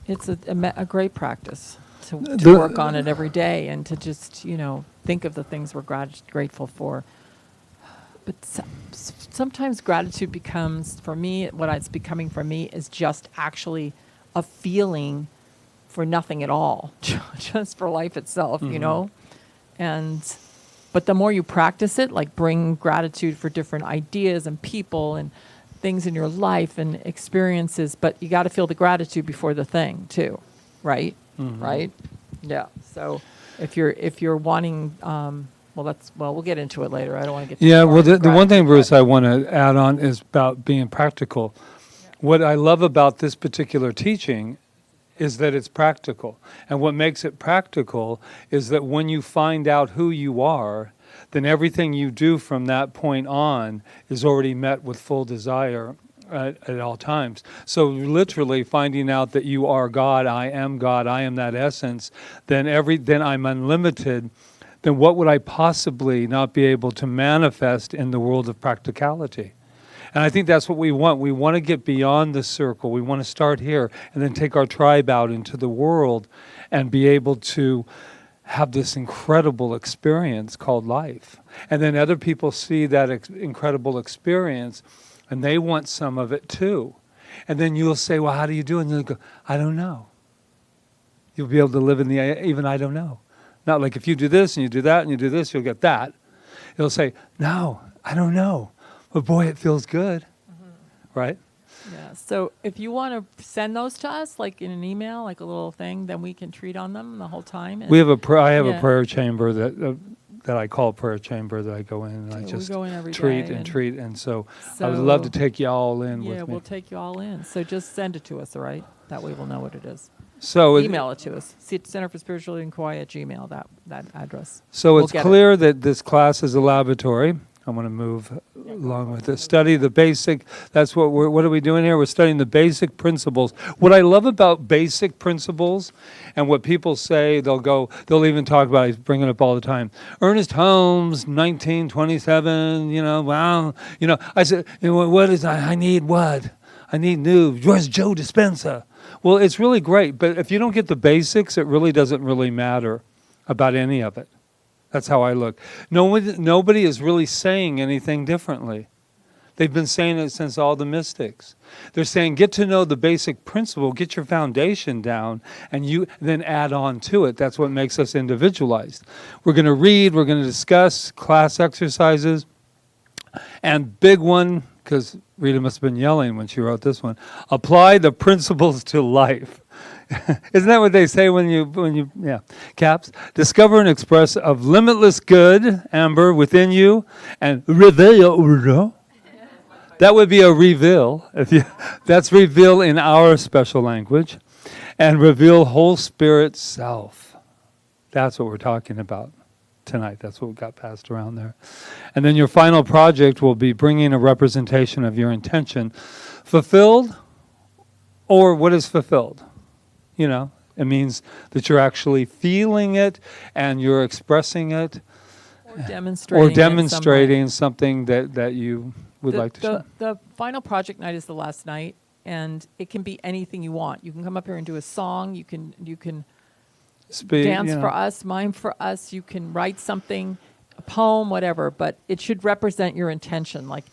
Speaker 2: it's a great practice to
Speaker 1: The-
Speaker 2: work on it every day and to just, think of the things we're grateful for. But sometimes gratitude becomes, for me, what it's becoming for me is just actually a feeling for nothing at all, just for life itself, But the more you practice it, like bring gratitude for different ideas and people and things in your life and experiences, but you got to feel the gratitude before the thing too, right?
Speaker 1: Mm-hmm.
Speaker 2: Right? Yeah. So if you're wanting, we'll get into it later. I don't want to get too
Speaker 1: Yeah,
Speaker 2: far
Speaker 1: well,
Speaker 2: into
Speaker 1: the one thing,
Speaker 2: gratitude,
Speaker 1: Bruce,
Speaker 2: but-
Speaker 1: I want to add on is about being practical. What I love about this particular teaching is that it's practical. And what makes it practical is that when you find out who you are, then everything you do from that point on is already met with full desire at all times. So literally finding out that you are God, I am that essence, then I'm unlimited, then what would I possibly not be able to manifest in the world of practicality? And I think that's what we want. We want to get beyond the circle. We want to start here and then take our tribe out into the world and be able to have this incredible experience called life. And then other people see that incredible experience and they want some of it too. And then you'll say, well, how do you do it? And you'll go, I don't know. You'll be able to live in the even I don't know. Not like if you do this and you do that and you do this, you'll get that. You'll say, no, I don't know. But boy, it feels good, right?
Speaker 2: Yeah. So if you want to send those to us, like in an email, like a little thing, then we can treat on them the whole time. And
Speaker 1: We have I have a
Speaker 2: yeah.
Speaker 1: prayer chamber that I call prayer chamber that I go in and I
Speaker 2: So we
Speaker 1: just
Speaker 2: go in every
Speaker 1: treat
Speaker 2: day
Speaker 1: and treat. And so I
Speaker 2: So-
Speaker 1: would love to take you all in
Speaker 2: Yeah,
Speaker 1: with me.
Speaker 2: we'll take you all in. So just send it to us, all right? That way we'll know what it is.
Speaker 1: So
Speaker 2: Email it to us. Center for Spirituality in Kauai at Gmail, that address.
Speaker 1: So
Speaker 2: We'll
Speaker 1: it's
Speaker 2: get it.
Speaker 1: clear that this class is a laboratory. I want to move along with it. Study the basic, what are we doing here? We're studying the basic principles. What I love about basic principles and what people say, they'll even talk about, I bring it up all the time. Ernest Holmes, 1927, wow. I said, what is, I need what? I need news. Where's Joe Dispenza? Well, it's really great, but if you don't get the basics, it really doesn't really matter about any of it. That's how I look. Nobody is really saying anything differently. They've been saying it since all the mystics. They're saying, get to know the basic principle, get your foundation down, and you then add on to it. That's what makes us individualized. We're going to read, we're going to discuss class exercises, and big one, because Rita must have been yelling when she wrote this one, apply the principles to life. Isn't that what they say when you caps? Discover and express of limitless good, Amber, within you, and reveal. That would be a reveal. That's reveal in our special language, and reveal whole spirit self. That's what we're talking about tonight. That's what got passed around there. And then your final project will be bringing a representation of your intention, fulfilled, or what is fulfilled. It means that you're actually feeling it and you're expressing it.
Speaker 2: Or
Speaker 1: demonstrating something that you would like to share.
Speaker 2: The final project night is the last night, and it can be anything you want. You can come up here and do a song. You can dance for us, mime for us. You can write something, a poem, whatever, but it should represent your intention. Like,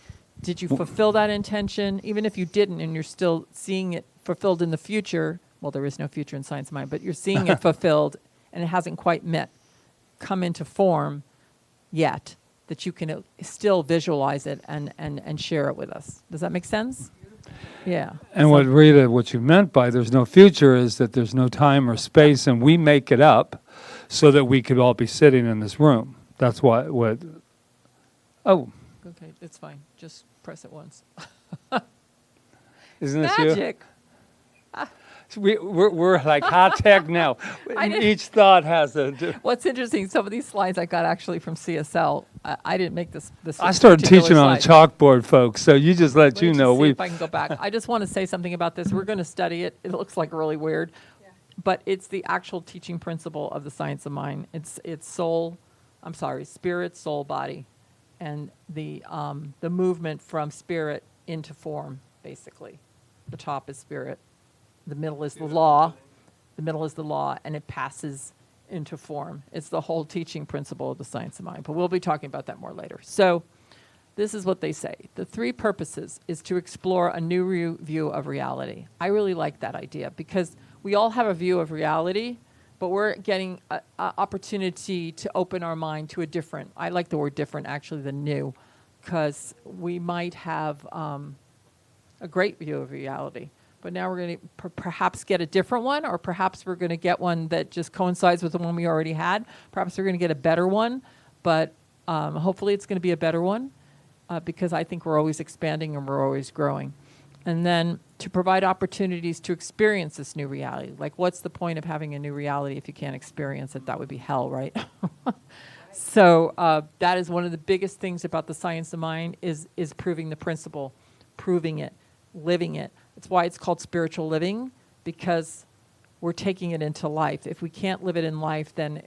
Speaker 2: did you fulfill that intention? Even if you didn't and you're still seeing it fulfilled in the future, well, there is no future in science mind, but you're seeing it fulfilled and it hasn't quite come into form yet, that you can still visualize it and share it with us. Does that make sense? Yeah.
Speaker 1: And what you meant by there's no future is that there's no time or space, and we make it up so that we could all be sitting in this room. That's what oh.
Speaker 2: Okay, it's fine. Just press it once.
Speaker 1: Isn't this
Speaker 2: Magic.
Speaker 1: We're like high tech now. Each thought has a.
Speaker 2: What's interesting, some of these slides I got actually from CSL. I didn't make this.
Speaker 1: I started
Speaker 2: particular
Speaker 1: teaching on a
Speaker 2: slide.
Speaker 1: chalkboard, folks. So you just let you know.
Speaker 2: See if I can go back. I just want to say something about this. We're going to study it. It looks like really weird, but it's the actual teaching principle of the science of mind. It's spirit, soul, body, and the movement from spirit into form. Basically, the top is spirit. The middle is the law. The middle is the law, and it passes into form. It's the whole teaching principle of the science of mind. But we'll be talking about that more later. So this is what they say. The 3 purposes is to explore a new view of reality. I really like that idea because we all have a view of reality, but we're getting an opportunity to open our mind to a different, I like the word different actually than new, because we might have a great view of reality. But now we're going to perhaps get a different one, or perhaps we're going to get one that just coincides with the one we already had. Perhaps we're going to get a better one, but hopefully it's going to be a better one because I think we're always expanding and we're always growing. And then to provide opportunities to experience this new reality. Like, what's the point of having a new reality if you can't experience it? That would be hell, right? So that is one of the biggest things about the science of mind is proving the principle, proving it, living it. It's why it's called spiritual living, because we're taking it into life. If we can't live it in life, then,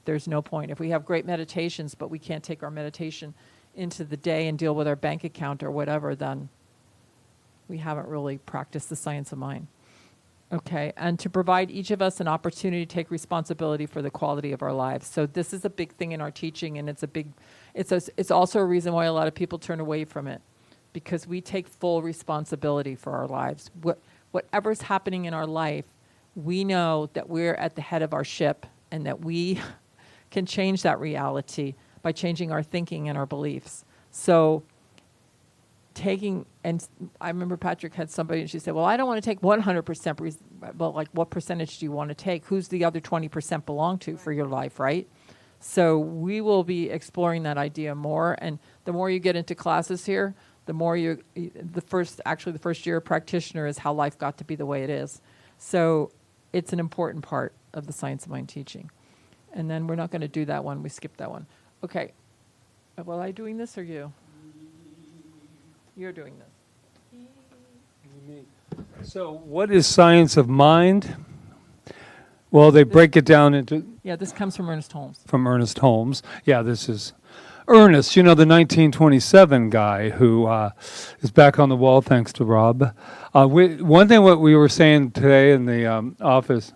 Speaker 2: there's no point. If we have great meditations, but we can't take our meditation into the day and deal with our bank account or whatever, then we haven't really practiced the science of mind. Okay, and to provide each of us an opportunity to take responsibility for the quality of our lives. So this is a big thing in our teaching, and it's also a reason why a lot of people turn away from it. Because we take full responsibility for our lives. Whatever's happening in our life, we know that we're at the head of our ship and that we can change that reality by changing our thinking and our beliefs. So and I remember Patrick had somebody and she said, well, I don't want to take 100%, well, like what percentage do you want to take? Who's the other 20% belong to for your life, right? So we will be exploring that idea more, and the more you get into classes here, the more the first year practitioner is how life got to be the way it is. So it's an important part of the science of mind teaching. And then we're not going to do that one. We skipped that one. Okay. Well, I doing this or you? You're doing this.
Speaker 1: So what is science of mind? Well, they break it down into...
Speaker 2: Yeah, this comes from Ernest Holmes.
Speaker 1: From Ernest Holmes. Yeah, this is... Ernest, the 1927 guy who is back on the wall, thanks to Rob. One thing what we were saying today in the office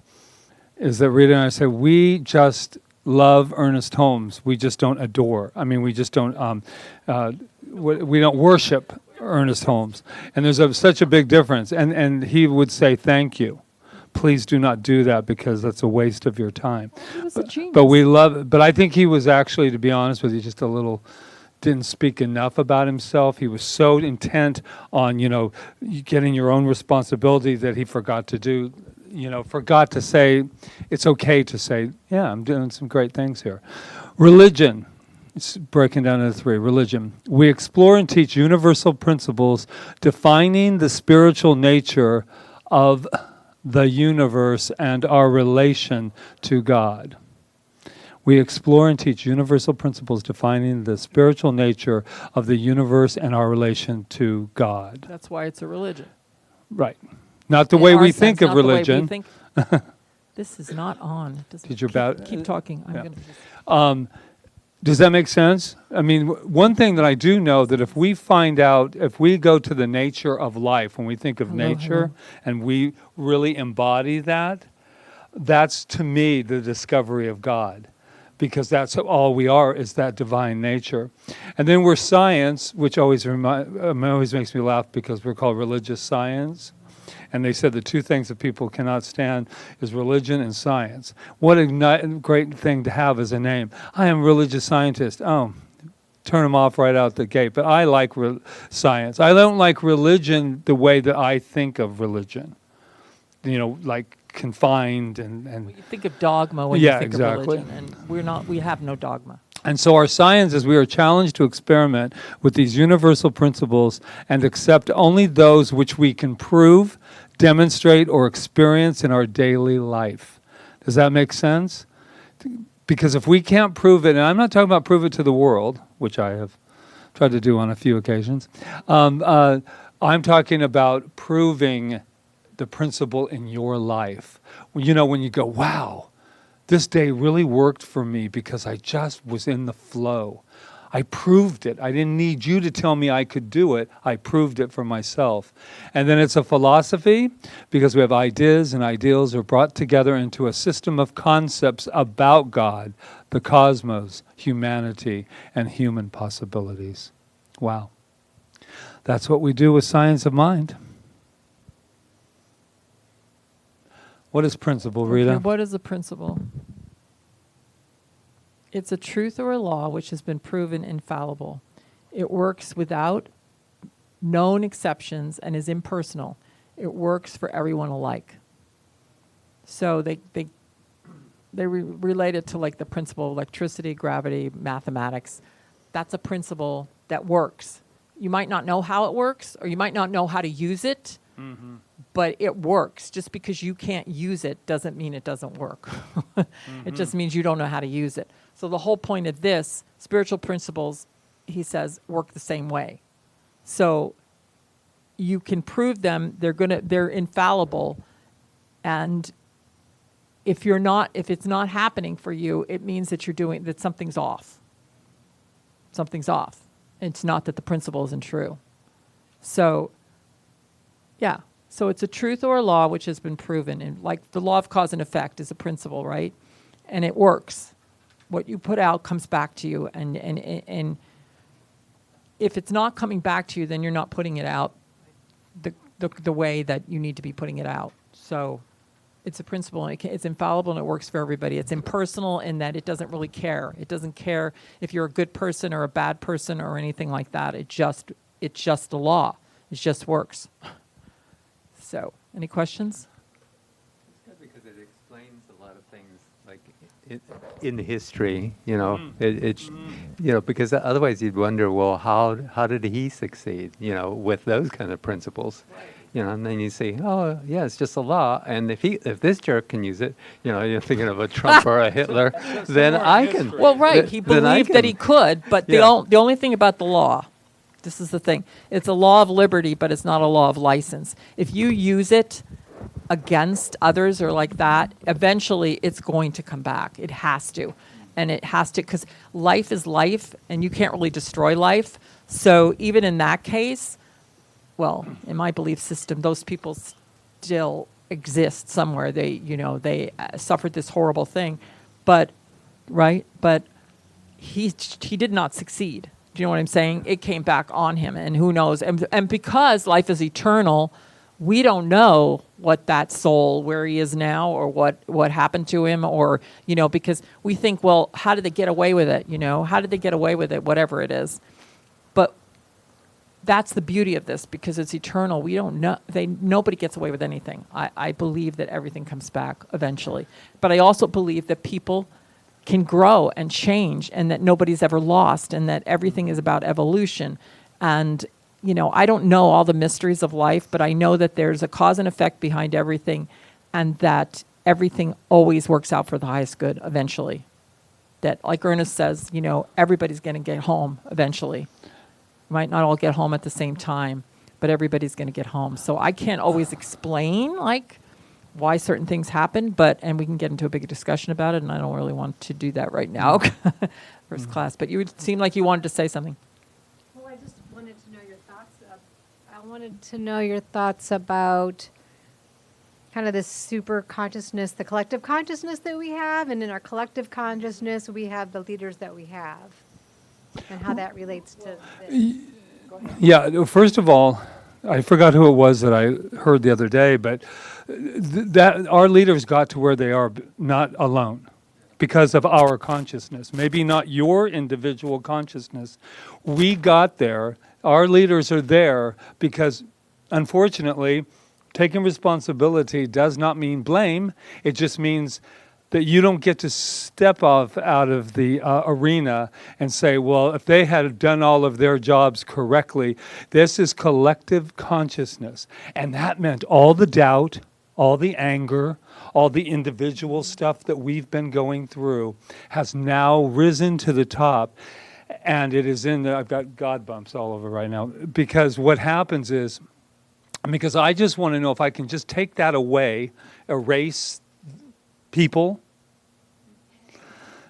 Speaker 1: is that Rita and I said, we just love Ernest Holmes. We just don't adore. I mean, we just don't, we don't worship Ernest Holmes. And there's such a big difference. And he would say, thank you. Please do not do that because that's a waste of your time.
Speaker 2: He was a genius.
Speaker 1: But we love it. But I think he was actually, to be honest with you, just didn't speak enough about himself. He was so intent on, getting your own responsibility that he forgot to say, it's okay to say, yeah, I'm doing some great things here. Religion. It's breaking down into 3. Religion. We explore and teach universal principles defining the spiritual nature of the universe and our relation to God. We explore and teach universal principles defining the spiritual nature of the universe and our relation to God.
Speaker 2: That's why it's a religion.
Speaker 1: Right. Not the way we think of religion.
Speaker 2: This is not on.
Speaker 1: Did you
Speaker 2: keep talking. I'm
Speaker 1: yeah.
Speaker 2: going to just...
Speaker 1: Does that make sense? I mean, one thing that I do know that if we go to the nature of life, when we think of nature and we really embody that, That's to me the discovery of God, because that's all we are, is that divine nature. And then we're science, which always makes me laugh because we're called religious science. And they said the two things that people cannot stand is religion and science. What a great thing to have as a name. I am a religious scientist. Oh, turn them off right out the gate. But I like science. I don't like religion the way that I think of religion. Like confined and
Speaker 2: You think of dogma when you think of religion, and we have no dogma.
Speaker 1: And so our science is we are challenged to experiment with these universal principles and accept only those which we can prove, demonstrate, or experience in our daily life. Does that make sense? Because if we can't prove it, and I'm not talking about prove it to the world, which I have tried to do on a few occasions, I'm talking about proving the principle in your life. When you go, wow, this day really worked for me because I just was in the flow. I proved it. I didn't need you to tell me I could do it. I proved it for myself. And then it's a philosophy because we have ideas, and ideals are brought together into a system of concepts about God, the cosmos, humanity, and human possibilities. Wow. That's what we do with science of mind. What is principle, Rita?
Speaker 2: Okay, what is a principle? It's a truth or a law which has been proven infallible. It works without known exceptions and is impersonal. It works for everyone alike. So they relate it to like the principle of electricity, gravity, mathematics. That's a principle that works. You might not know how it works, or you might not know how to use it. Mm-hmm. But it works. Just because you can't use it doesn't mean it doesn't work. It just means you don't know how to use it. So the whole point of this, spiritual principles, he says, work the same way. So you can prove them, they're infallible. And if it's not happening for you, it means that something's off. Something's off. It's not that the principle isn't true. So, yeah. So it's a truth or a law which has been proven. And like the law of cause and effect is a principle, right? And it works. What you put out comes back to you. And if it's not coming back to you, then you're not putting it out the way that you need to be putting it out. So it's a principle. And it's infallible, and it works for everybody. It's impersonal in that it doesn't really care. It doesn't care if you're a good person or a bad person or anything like that. It's just a law. It just works. So, any questions?
Speaker 12: It's good because it explains a lot of things, like in history. Because otherwise you'd wonder, well, how did he succeed? With those kind of principles. Right. And then you see, oh yeah, it's just a law, and if this jerk can use it, you're thinking of a Trump or a Hitler, then I can.
Speaker 2: Well, right, he believed that he could, but the only thing about the law. This is the thing. It's a law of liberty, but it's not a law of license. If you use it against others or like that, eventually it's going to come back. It has to. And it has to, because life is life, and you can't really destroy life. So even in that case, well, in my belief system, those people still exist somewhere. They suffered this horrible thing. But he did not succeed. Do you know what I'm saying? It came back on him, and who knows? And because life is eternal, we don't know what that soul, where he is now, or what happened to him, or, because we think, well, how did they get away with it? How did they get away with it? Whatever it is. But that's the beauty of this, because it's eternal. We don't know. Nobody gets away with anything. I believe that everything comes back eventually. But I also believe that people can grow and change, and that nobody's ever lost, and that everything is about evolution. And, I don't know all the mysteries of life, but I know that there's a cause and effect behind everything, and that everything always works out for the highest good eventually. That, like Ernest says, everybody's going to get home eventually. Might not all get home at the same time, but everybody's going to get home. So I can't always explain, why certain things happen, and we can get into a bigger discussion about it, and I don't really want to do that right now, first class. But you would seem like you wanted to say something.
Speaker 11: Well, I just wanted to know your thoughts. I wanted to know your thoughts about kind of this super consciousness, the collective consciousness that we have, and in our collective consciousness, we have the leaders that we have, and how that relates to this.
Speaker 1: Yeah, first of all, I forgot who it was that I heard the other day, but that our leaders got to where they are not alone because of our consciousness. Maybe not your individual consciousness. We got there. Our leaders are there because, unfortunately, taking responsibility does not mean blame. It just means that you don't get to step off out of the arena and say, well, if they had done all of their jobs correctly, this is collective consciousness. And that meant all the doubt, all the anger, all the individual stuff that we've been going through has now risen to the top. And it is in the, I've got God bumps all over right now, because what happens is, because I just want to know if I can just take that away, erase people,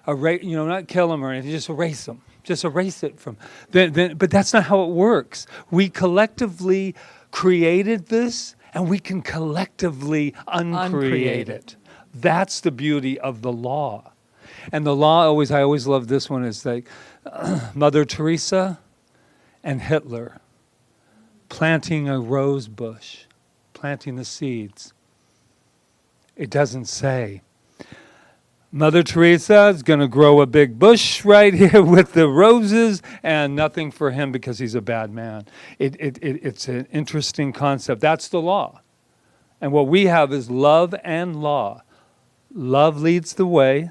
Speaker 1: not kill them or anything, just erase them. Just erase it from, but that's not how it works. We collectively created this, and we can collectively uncreate it. That's the beauty of the law. And the law I always love this one, is like Mother Teresa and Hitler planting a rose bush, planting the seeds. It doesn't say, Mother Teresa is going to grow a big bush right here with the roses, and nothing for him because he's a bad man. It's an interesting concept. That's the law. And what we have is love and law. Love leads the way,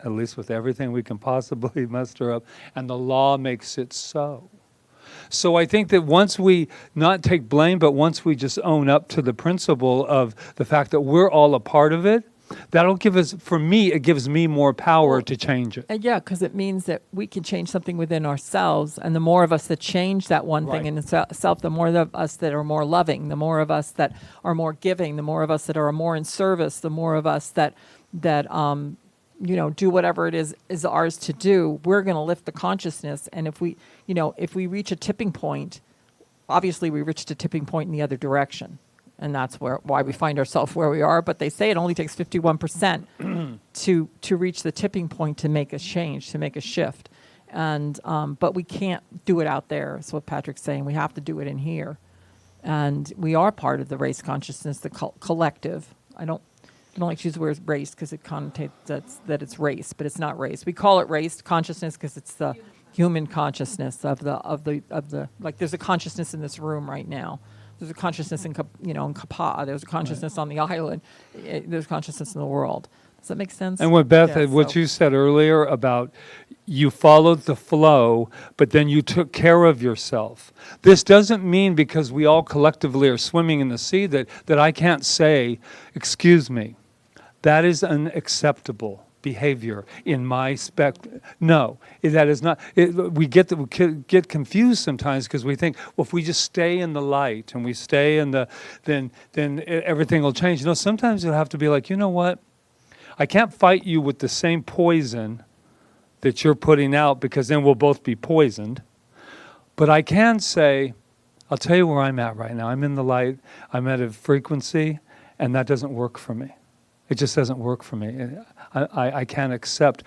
Speaker 1: at least with everything we can possibly muster up, and the law makes it so. So I think that once we not take blame, but once we just own up to the principle of the fact that we're all a part of it, that'll give us, for me, it gives me more power to change it.
Speaker 2: Yeah, because it means that we can change something within ourselves, and the more of us that change that one thing in itself, the more of us that are more loving, the more of us that are more giving, the more of us that are more in service, the more of us that do whatever it is ours to do, we're going to lift the consciousness. And if we reach a tipping point, obviously we reached a tipping point in the other direction. And that's why we find ourselves where we are. But they say it only takes 51% to reach the tipping point to make a change, to make a shift. And but we can't do it out there. That's what Patrick's saying. We have to do it in here. And we are part of the race consciousness, the collective. I don't like to use the word race because it connotates that it's race, but it's not race. We call it race consciousness because it's the human consciousness of the like. There's a consciousness in this room right now. There's a consciousness in Kaua'i. There's a consciousness on the island. There's consciousness in the world. Does that make sense?
Speaker 1: And what Beth, what you said earlier about you followed the flow, but then you took care of yourself. This doesn't mean because we all collectively are swimming in the sea that I can't say, excuse me, that is unacceptable behavior in my no, that is not. We get confused sometimes because we think, well, if we just stay in the light and we stay in the, then everything will change. No, sometimes you'll have to be like, you know what? I can't fight you with the same poison that you're putting out because then we'll both be poisoned. But I can say, I'll tell you where I'm at right now. I'm in the light. I'm at a frequency, and that doesn't work for me. It just doesn't work for me. I can't accept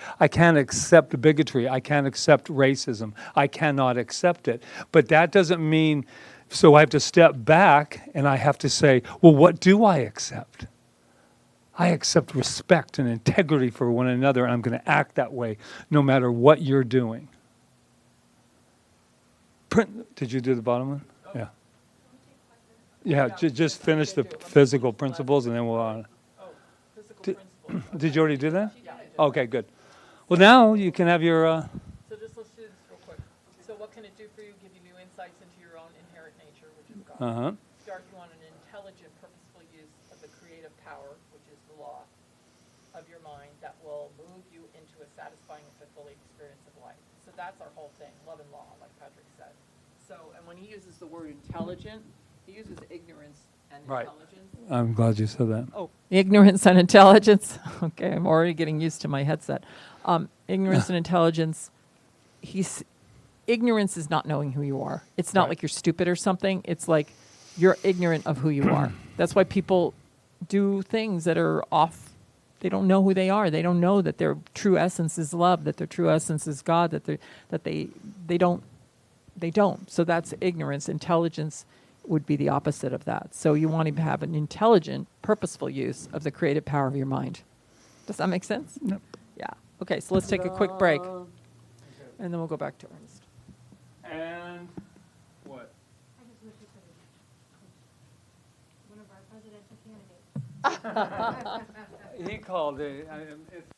Speaker 1: bigotry. I can't accept racism. I cannot accept it. But that doesn't mean, so I have to step back and I have to say, well, what do I accept? I accept respect and integrity for one another, and I'm going to act that way no matter what you're doing. Did you do the bottom one? Yeah. Yeah, just finish the physical principles and then we'll on. Did you already do that? Okay, good. Well, now you can have your...
Speaker 2: So just let's do this real quick. So what can it do for you? Give you new insights into your own inherent nature, which is God. Start you on an intelligent, purposeful use of the creative power, which is the law of your mind that will move you into a satisfying and fulfilling experience of life. So that's our whole thing, love and law, like Patrick said. So, and when he uses the word intelligent, he uses ignorance and intelligence.
Speaker 1: I'm glad you said that.
Speaker 2: Oh, ignorance and intelligence. Okay, I'm already getting used to my headset. Ignorance and intelligence. Ignorance is not knowing who you are. It's not like you're stupid or something. It's like you're ignorant of who you are. That's why people do things that are off. They don't know who they are. They don't know that their true essence is love, that their true essence is God, they don't. So that's ignorance. Intelligence would be the opposite of that. So you want to have an intelligent, purposeful use of the creative power of your mind. Does that make sense?
Speaker 1: Yep.
Speaker 2: Yeah. Okay, so let's take a quick break. And then we'll go back to Ernest.
Speaker 1: And what?
Speaker 3: I just wish you could have one of our presidential candidates.
Speaker 1: He called it. It's